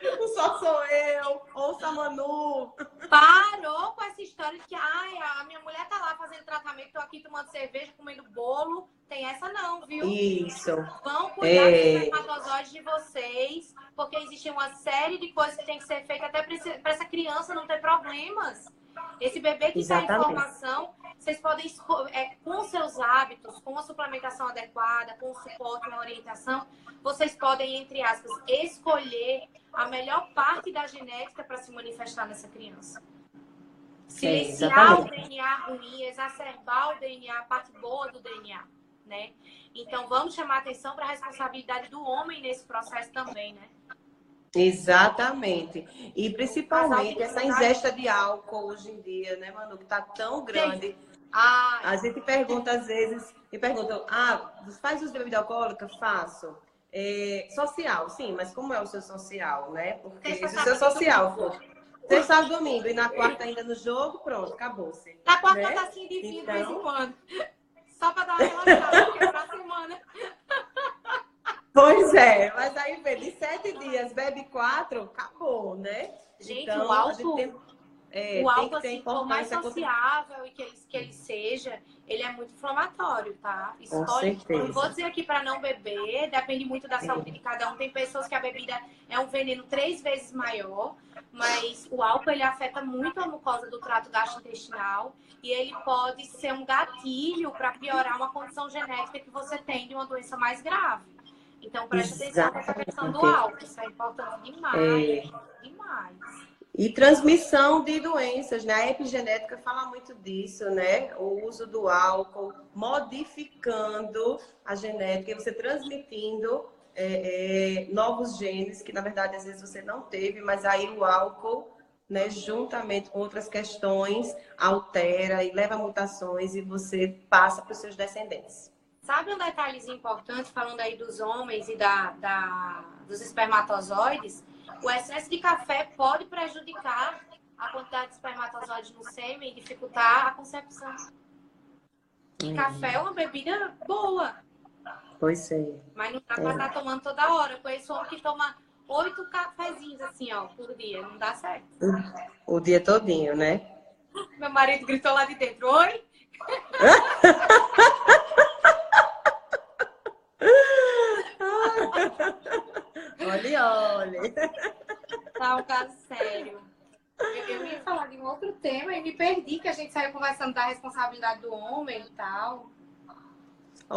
Não só sou eu, ouça a Manu. Parou com essa história de que a minha mulher tá lá fazendo tratamento, tô aqui tomando cerveja, comendo bolo, Tem essa não, viu? Isso. Vão cuidar dos espermatozoides de vocês, porque existe uma série de coisas que tem que ser feita até para essa criança não ter problemas. Esse bebê que está em formação, vocês podem, com seus hábitos, com a suplementação adequada, com o suporte, uma orientação, vocês podem, entre aspas, escolher a melhor parte da genética para se manifestar nessa criança. Silenciar o DNA ruim, exacerbar o DNA, a parte boa do DNA, né? Então, vamos chamar atenção para a responsabilidade do homem nesse processo também, né? Exatamente. E principalmente essa ingesta de álcool hoje em dia, né, Manu, que tá tão grande. A gente pergunta às vezes, me perguntam, faz uso de bebida alcoólica? Faço. Social, sim, mas como é o seu social, né? Porque se o seu social for sexta, sábado, domingo e na quarta ainda no jogo, pronto, acabou-se. Na quarta tá assim de vinho de vez em quando. Só para dar uma relaxada, porque é pra semana. Pois é, mas aí, de 7 dias, bebe 4, acabou, né? Gente, então, o álcool, o álcool assim, por mais sociável e que ele seja, ele é muito inflamatório, tá? Escolhe, não vou dizer aqui para não beber, depende muito da saúde de cada um. Tem pessoas que a bebida é um veneno 3 vezes maior, mas o álcool ele afeta muito a mucosa do trato gastrointestinal e ele pode ser um gatilho para piorar uma condição genética que você tem de uma doença mais grave. Então, preste atenção nessa questão do álcool. Isso é importante demais. Demais. E transmissão de doenças, né? A epigenética fala muito disso, né? O uso do álcool, modificando a genética, você transmitindo novos genes, que na verdade às vezes você não teve, mas aí o álcool, né, juntamente com outras questões, altera e leva a mutações e você passa para os seus descendentes. Sabe um detalhezinho importante, falando aí dos homens e dos espermatozoides? O excesso de café pode prejudicar a quantidade de espermatozoides no sêmen e dificultar a concepção. E café é uma bebida boa. Pois é. Mas não dá pra estar tomando toda hora. Eu conheço homem que toma 8 cafezinhos assim, ó, por dia. Não dá certo. O dia todinho, né? Meu marido gritou lá de dentro. Oi? Olha. Tá um caso sério. Eu ia falar de um outro tema e me perdi, que a gente saiu conversando da responsabilidade do homem e tal.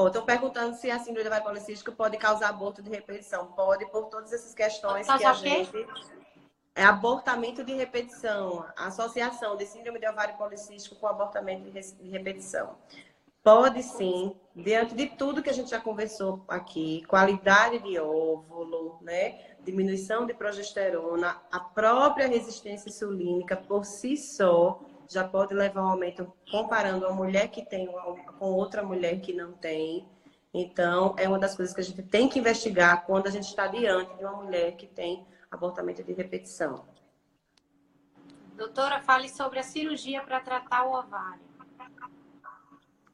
Estão perguntando se a síndrome ovário policístico pode causar aborto de repetição. Pode, por todas essas questões que a gente... É abortamento de repetição, a associação de síndrome de ovário policístico com abortamento de repetição. Pode sim, diante de tudo que a gente já conversou aqui, qualidade de óvulo, né? Diminuição de progesterona, a própria resistência insulínica por si só já pode levar a um aumento comparando a mulher que tem com outra mulher que não tem. Então, é uma das coisas que a gente tem que investigar quando a gente está diante de uma mulher que tem abortamento de repetição. Doutora, fale sobre a cirurgia para tratar o ovário.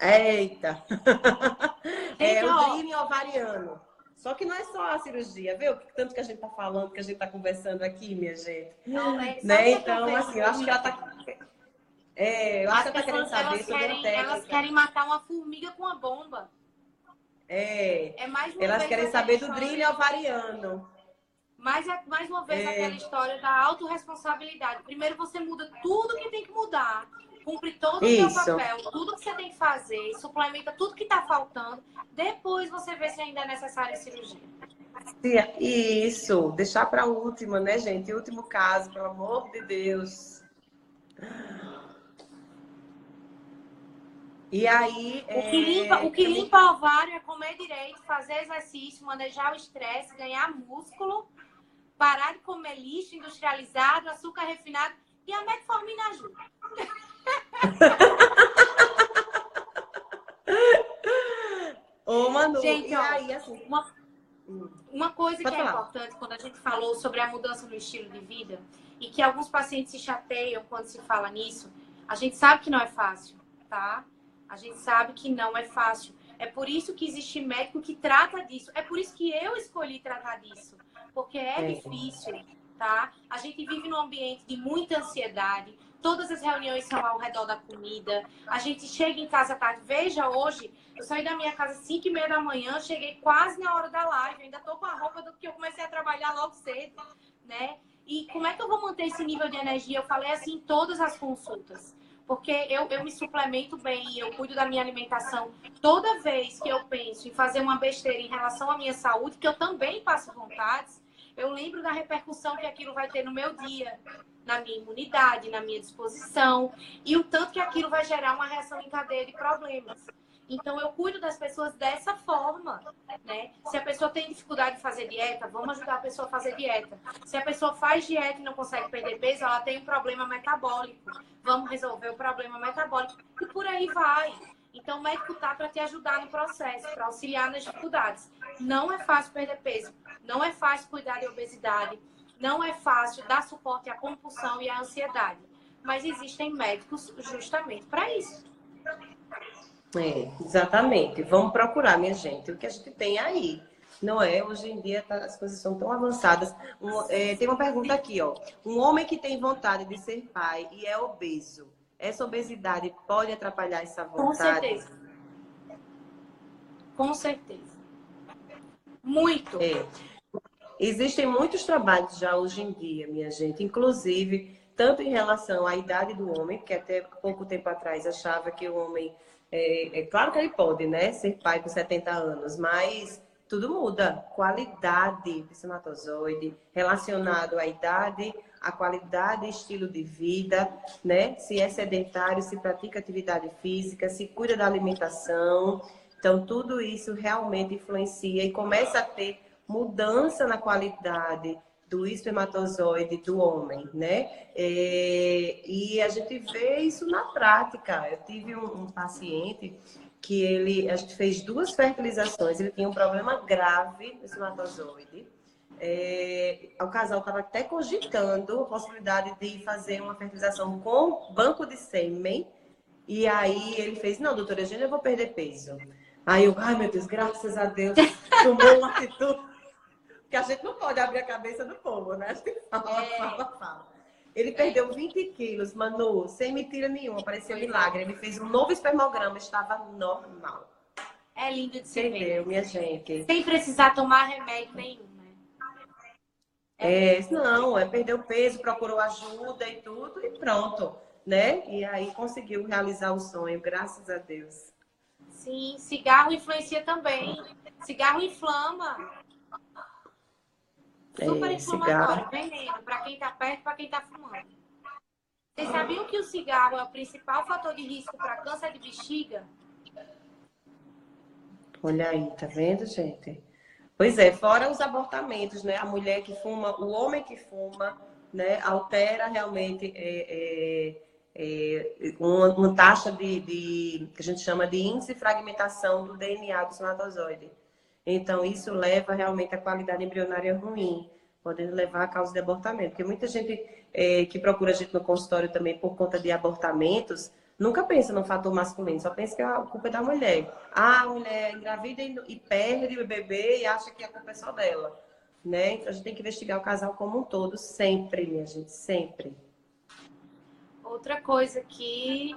Eita! O dreaming ovariano. Só que não é só a cirurgia, viu? Tanto que a gente está falando, que a gente está conversando aqui, minha gente. Não, né? Então, assim, eu acho que ela está... eu acho que ela está querendo saber sobre a técnica. Elas querem matar uma formiga com uma bomba. Mais uma elas querem saber do dreaming ovariano. Mais uma vez aquela história da autorresponsabilidade. Primeiro você muda tudo que tem que mudar, cumpre todo o seu papel, tudo que você tem que fazer, suplementa tudo que está faltando. Depois você vê se ainda é necessária a cirurgia. Isso, deixar para a última, né, gente? Último caso, pelo amor de Deus. E aí... O que limpa o ovário é comer direito, fazer exercício, manejar o estresse, ganhar músculo, parar de comer lixo industrializado, açúcar refinado e a metformina ajuda. Ô, Manu, gente, e aí, assim... Uma coisa que é importante quando a gente falou sobre a mudança no estilo de vida e que alguns pacientes se chateiam quando se fala nisso, a gente sabe que não é fácil, tá? A gente sabe que não é fácil. É por isso que existe médico que trata disso. É por isso que eu escolhi tratar disso. Porque é difícil, tá? A gente vive num ambiente de muita ansiedade, Todas as reuniões são ao redor da comida. A gente chega em casa tarde. Veja, hoje, eu saí da minha casa às 5h30 da manhã, cheguei quase na hora da live. Ainda tô com a roupa do que eu comecei a trabalhar logo cedo, né? E como é que eu vou manter esse nível de energia? Eu falei assim em todas as consultas. Porque eu me suplemento bem, eu cuido da minha alimentação. Toda vez que eu penso em fazer uma besteira em relação à minha saúde, que eu também passo vontades, eu lembro da repercussão que aquilo vai ter no meu dia, na minha imunidade, na minha disposição, e o tanto que aquilo vai gerar uma reação em cadeia de problemas. Então, eu cuido das pessoas dessa forma, né? Se a pessoa tem dificuldade de fazer dieta, vamos ajudar a pessoa a fazer dieta. Se a pessoa faz dieta e não consegue perder peso, ela tem um problema metabólico. Vamos resolver o problema metabólico. E por aí vai. Então, o médico tá para te ajudar no processo, para auxiliar nas dificuldades. Não é fácil perder peso. Não é fácil cuidar de obesidade. Não é fácil dar suporte à compulsão e à ansiedade. Mas existem médicos justamente para isso. Exatamente. Vamos procurar, minha gente, o que a gente tem aí. Não é? Hoje em dia as coisas são tão avançadas. Tem uma pergunta aqui, ó. Um homem que tem vontade de ser pai e é obeso, essa obesidade pode atrapalhar essa vontade? Com certeza. Com certeza. Muito. Existem muitos trabalhos já hoje em dia, minha gente, inclusive tanto em relação à idade do homem, porque até pouco tempo atrás achava que o homem, claro que ele pode, né, ser pai com 70 anos, mas tudo muda. Qualidade do espermatozoide relacionado à idade, à qualidade e estilo de vida, né? Se é sedentário, se pratica atividade física, se cuida da alimentação. Então, tudo isso realmente influencia e começa a ter mudança na qualidade do espermatozoide do homem, né? E a gente vê isso na prática. Eu tive um paciente que a gente fez 2 fertilizações, ele tinha um problema grave no espermatozoide. O casal estava até cogitando a possibilidade de fazer uma fertilização com banco de sêmen. E aí ele fez, não, doutora Eugênia, eu vou perder peso. Aí eu, ai meu Deus, graças a Deus, tomou uma atitude. Porque a gente não pode abrir a cabeça do povo, né? A gente fala. Ele perdeu 20 quilos, Manu, sem mentira nenhuma, parecia um milagre. Ele fez um novo espermograma, estava normal. É lindo de se ver. Entendeu, minha gente? Sem precisar tomar remédio nenhum, né? Não, perdeu peso, procurou ajuda e tudo, e pronto, né? E aí conseguiu realizar o sonho, graças a Deus. Sim, cigarro influencia também. Cigarro inflama. Super inflamatório, veneno, para quem tá perto, para quem tá fumando. Vocês sabiam que o cigarro é o principal fator de risco para câncer de bexiga? Olha aí, tá vendo, gente? Pois é, fora os abortamentos, né? A mulher que fuma, o homem que fuma, né? Altera realmente uma taxa que a gente chama de índice de fragmentação do DNA do espermatozoide. Então, isso leva realmente a qualidade embrionária ruim, podendo levar a causa de abortamento. Porque muita gente que procura a gente no consultório também por conta de abortamentos, nunca pensa no fator masculino, só pensa que a culpa é da mulher. A mulher engravida e perde o bebê e acha que a culpa é só dela. Né? Então, a gente tem que investigar o casal como um todo, sempre, minha gente, sempre. Outra coisa que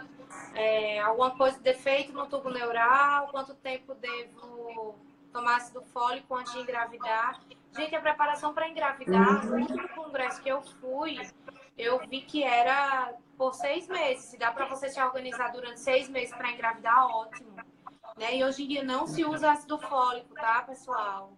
alguma coisa, defeito no tubo neural, quanto tempo devo tomar ácido fólico antes de engravidar. Gente, a preparação para engravidar, no último congresso que eu fui, eu vi que era por 6 meses. Se dá para você se organizar durante 6 meses para engravidar, ótimo. Né? E hoje em dia não se usa ácido fólico, tá, pessoal?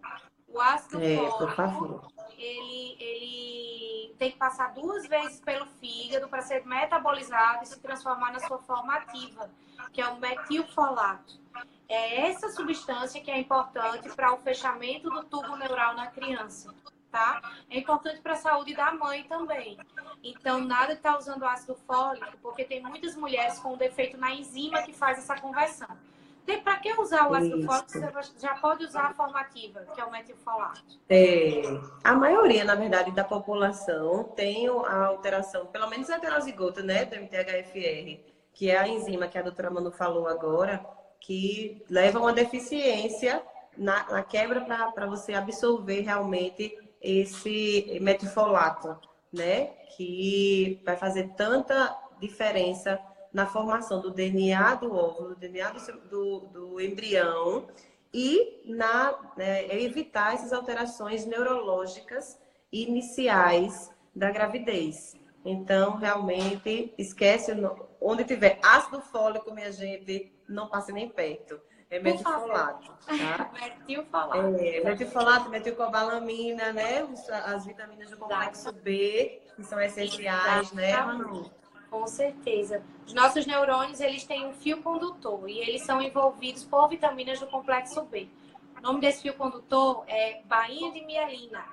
O ácido fólico, ele tem que passar 2 vezes pelo fígado para ser metabolizado e se transformar na sua forma ativa, que é o metilfolato. É essa substância que é importante para o fechamento do tubo neural na criança, tá? É importante para a saúde da mãe também. Então, nada de estar usando ácido fólico, porque tem muitas mulheres com defeito na enzima que faz essa conversão. Para que usar o ácido fólico? Você já pode usar a forma ativa, que é o metilfolato. A maioria, na verdade, da população tem a alteração, pelo menos a heterozigota, né, do MTHFR, que é a enzima que a doutora Manu falou agora, que leva a uma deficiência na quebra para você absorver realmente esse metilfolato, né? Que vai fazer tanta diferença na formação do DNA do óvulo, do DNA do embrião e evitar essas alterações neurológicas iniciais da gravidez. Então, realmente, esquece, onde tiver ácido fólico, minha gente, não passe nem perto. É metilfolato, tá? Metilfolato. Metilfolato, metilcobalamina, né? As vitaminas do complexo B, que são essenciais, né, Manu? Com certeza. Os nossos neurônios, eles têm um fio condutor e eles são envolvidos por vitaminas do complexo B. O nome desse fio condutor é bainha de mielina.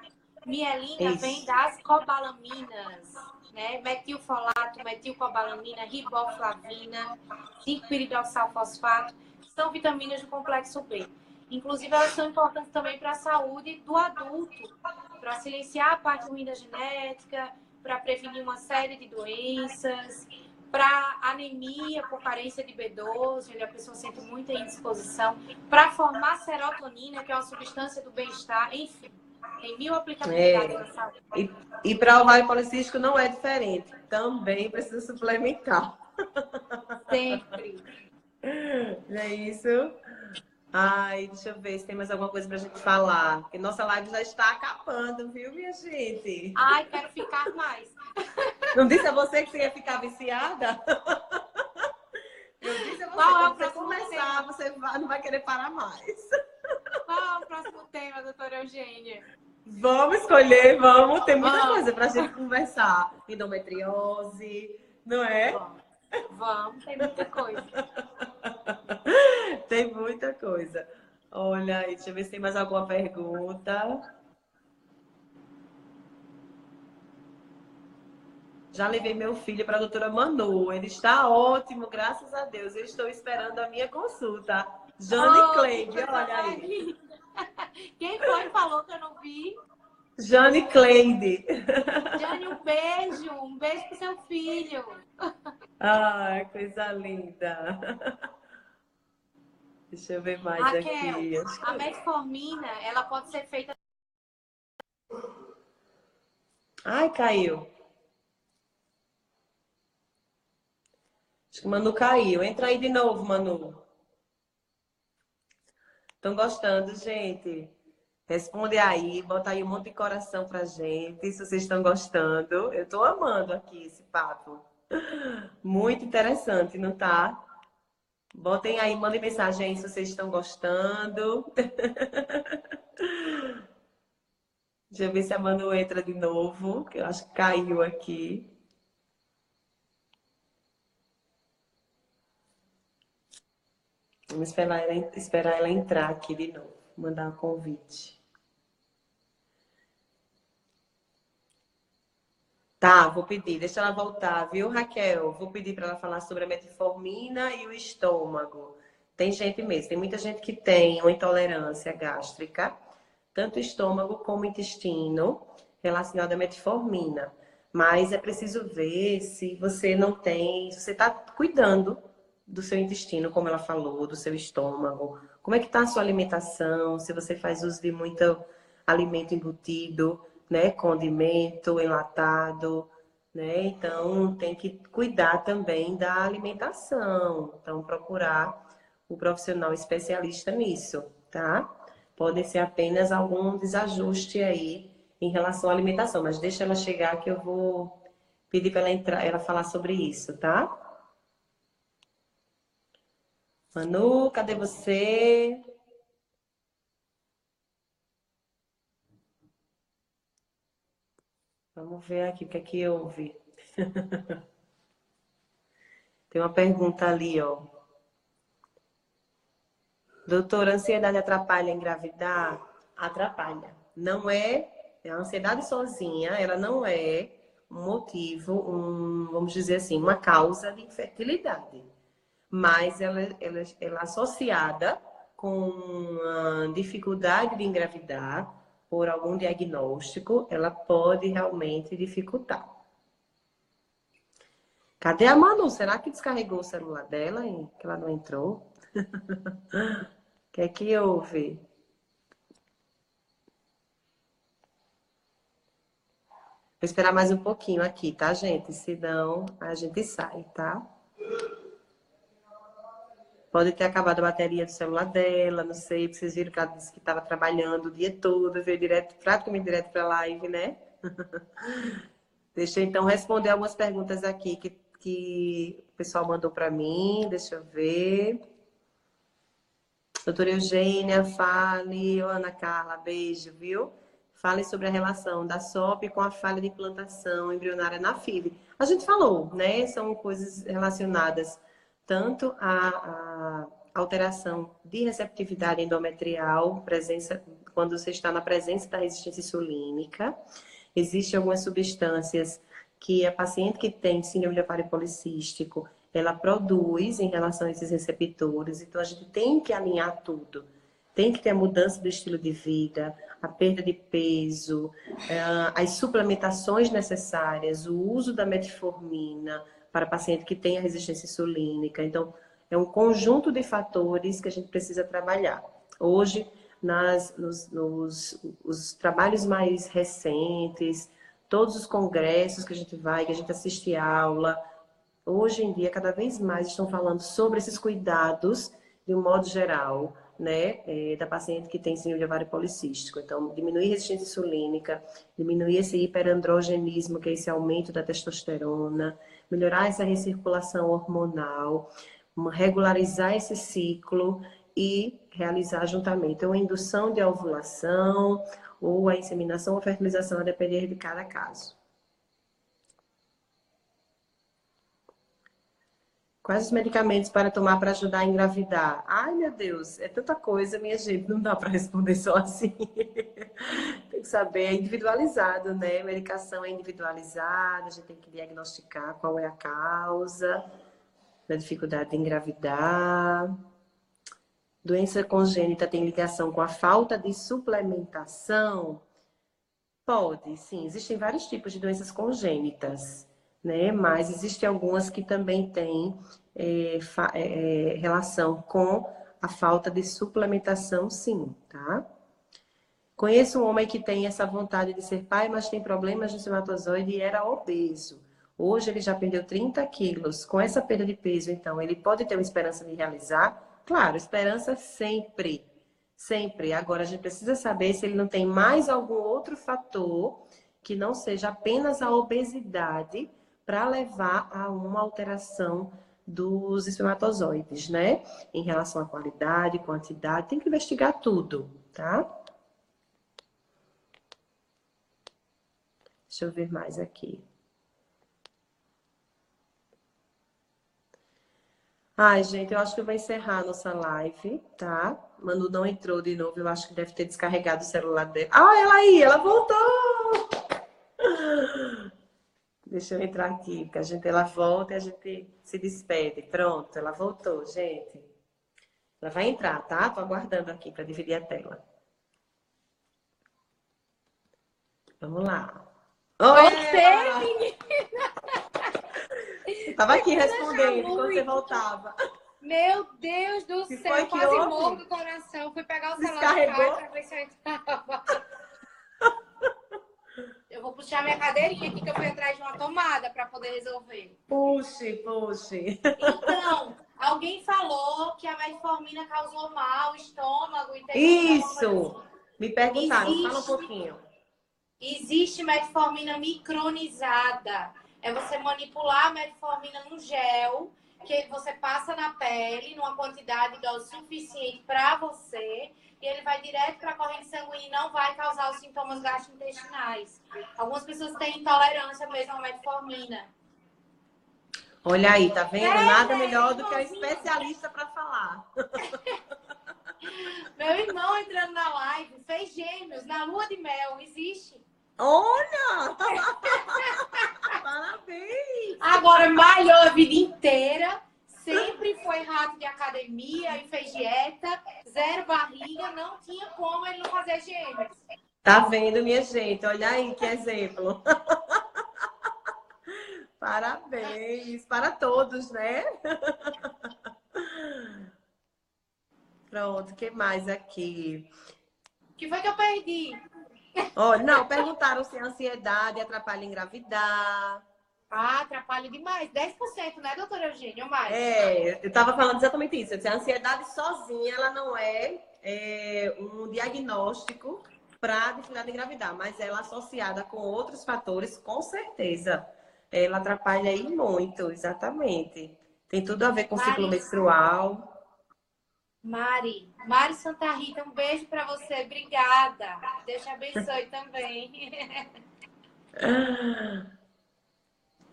Mielina vem das cobalaminas, né? Metilfolato, metilcobalamina, riboflavina, 5-piridoxalfosfato, são vitaminas do complexo B. Inclusive, elas são importantes também para a saúde do adulto, para silenciar a parte ruim da genética, para prevenir uma série de doenças, para anemia por carência de B12, onde a pessoa sente muita indisposição, para formar serotonina, que é uma substância do bem-estar, enfim. Tem 1000 aplicabilidades na saúde. E para o ovário policístico não é diferente. Também precisa suplementar. Sempre. É isso? Ai, deixa eu ver se tem mais alguma coisa pra gente falar. Porque nossa live já está acabando, viu, minha gente? Ai, quero ficar mais. Não disse a você que você ia ficar viciada? Eu disse a você, quando você começar, você não vai querer parar mais. Qual é o próximo tema, doutora Eugênia? Vamos escolher, vamos. Tem muita coisa pra gente conversar. Endometriose, não é? Vamos, tem muita coisa. Tem muita coisa. Olha aí, deixa eu ver se tem mais alguma pergunta. Já levei meu filho para a doutora Manu. Ele está ótimo, graças a Deus. Eu estou esperando a minha consulta. Jane Cleide, olha aí. Quem foi que falou que eu não vi? Jane Cleide. Jane, um beijo. Um beijo pro seu filho. Ai, coisa linda. Deixa eu ver mais Raquel, aqui. a metformina, ela pode ser feita... Ai, caiu. Acho que o Manu caiu. Entra aí de novo, Manu. Estão gostando, gente? Responde aí, bota aí um monte de coração pra gente, se vocês estão gostando. Eu tô amando aqui esse papo. Muito interessante, não tá? Botem aí, mandem mensagem aí se vocês estão gostando. Deixa eu ver se a Manu entra de novo, que eu acho que caiu aqui. Vamos esperar ela entrar aqui de novo. Mandar um convite. Tá, vou pedir. Deixa ela voltar, viu, Raquel? Vou pedir para ela falar sobre a metformina e o estômago. Tem gente mesmo, tem muita gente que tem uma intolerância gástrica, tanto estômago como intestino, relacionada à metformina. Mas é preciso ver se você não tem, se você está cuidando do seu intestino, como ela falou, do seu estômago. Como é que está a sua alimentação? Se você faz uso de muito alimento embutido, né, condimento, enlatado, né? Então tem que cuidar também da alimentação. Então procurar o profissional especialista nisso, tá? Pode ser apenas algum desajuste aí em relação à alimentação, mas deixa ela chegar que eu vou pedir para ela entrar, ela falar sobre isso, tá? Manu, cadê você? Vamos ver aqui o que é que houve. Tem uma pergunta ali, ó. Doutora, ansiedade atrapalha engravidar? Atrapalha. Não é, a ansiedade sozinha, ela não é um motivo, vamos dizer assim, uma causa de infertilidade. Mas ela é associada com a dificuldade de engravidar por algum diagnóstico, ela pode realmente dificultar. Cadê a Manu? Será que descarregou o celular dela e que ela não entrou? O que é que houve? esperar mais um pouquinho aqui, tá, gente? Senão a gente sai, tá? Pode ter acabado a bateria do celular dela, não sei, porque vocês viram que ela disse que estava trabalhando o dia todo, veio direto, praticamente direto para a live, né? Deixa eu então responder algumas perguntas aqui que o pessoal mandou para mim. Deixa eu ver. Doutora Eugênia, fale. Ô, Ana Carla, beijo, viu? Fale sobre a relação da SOP com a falha de implantação embrionária na FIV. A gente falou, né? São coisas relacionadas tanto à alteração de receptividade endometrial, presença, quando você está na presença da resistência insulínica. Existem algumas substâncias que a paciente que tem síndrome de ovário policístico, ela produz em relação a esses receptores. Então, a gente tem que alinhar tudo. Tem que ter a mudança do estilo de vida, a perda de peso, as suplementações necessárias, o uso da metformina para paciente que tem a resistência insulínica. Então, é um conjunto de fatores que a gente precisa trabalhar. Hoje, os trabalhos mais recentes, todos os congressos que a gente vai, que a gente assiste aula, hoje em dia, cada vez mais estão falando sobre esses cuidados, de um modo geral, né, da paciente que tem síndrome de ovário policístico. Então, diminuir a resistência insulínica, diminuir esse hiperandrogenismo, que é esse aumento da testosterona, melhorar essa recirculação hormonal, regularizar esse ciclo e realizar juntamento, ou a indução de ovulação, ou a inseminação ou fertilização, a depender de cada caso. Quais os medicamentos para tomar para ajudar a engravidar? Ai, meu Deus, é tanta coisa, minha gente, não dá para responder só assim. Tem que saber, é individualizado, né? Medicação é individualizada, a gente tem que diagnosticar qual é a causa da dificuldade de engravidar. Doença congênita tem ligação com a falta de suplementação? Pode, sim. Existem vários tipos de doenças congênitas, né? Mas existem algumas que também têm relação com a falta de suplementação, sim, tá? Conheço um homem que tem essa vontade de ser pai, mas tem problemas no espermatozoide e era obeso. Hoje ele já perdeu 30 quilos. Com essa perda de peso, então, ele pode ter uma esperança de realizar? Claro, esperança sempre. Sempre. Agora, a gente precisa saber se ele não tem mais algum outro fator que não seja apenas a obesidade para levar a uma alteração dos espermatozoides, né? Em relação à qualidade, quantidade, tem que investigar tudo, tá? Deixa eu ver mais aqui. Ai, gente, eu acho que eu vou encerrar a nossa live, tá? Manu não entrou de novo, eu acho que deve ter descarregado o celular dela. Ah, ela aí, ela voltou! Deixa eu entrar aqui, porque ela volta e a gente se despede. Pronto, ela voltou, gente. Ela vai entrar, tá? Tô aguardando aqui para dividir a tela. Vamos lá. Oi, Você, menina! eu tava aqui respondendo enquanto você voltava. Meu Deus do Que céu, foi que quase houve? morro do coração. Fui pegar o celular Descarregou? para ver se eu entrava. Eu vou puxar minha cadeirinha aqui que eu fui atrás de uma tomada para poder resolver. Puxe, puxe. Então, alguém falou que a metformina causou mal ao estômago e tem Isso! Me perguntaram, fala um pouquinho. Existe metformina micronizada. É você manipular a metformina num gel que você passa na pele numa quantidade de dose suficiente para você e ele vai direto para a corrente sanguínea e não vai causar os sintomas gastrointestinais. Algumas pessoas têm intolerância mesmo à metformina. Olha aí, tá vendo? Nada melhor do que a especialista para falar. Meu irmão entrando na live fez gêmeos na lua de mel. Existe. Olha! Parabéns! Agora malhou a vida inteira, sempre foi rato de academia e fez dieta, zero barriga, não tinha como ele não fazer gêmeos. Tá vendo, minha gente? Olha aí que exemplo. Parabéns para todos, né? Pronto, o que mais aqui? O que foi que eu perdi? Olha, não, perguntaram se a ansiedade atrapalha engravidar. Ah, atrapalha demais. 10%, né, doutora Eugênia? Ou mais? Eu estava falando exatamente isso. Eu disse, a ansiedade sozinha, ela não um diagnóstico para a dificuldade de engravidar, mas ela associada com outros fatores, com certeza, ela atrapalha aí muito, exatamente. Tem tudo a ver com o ciclo Mari, menstrual. Mari Santa Rita, um beijo para você. Obrigada. Deus te abençoe também.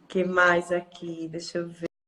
Que mais aqui? Deixa eu ver.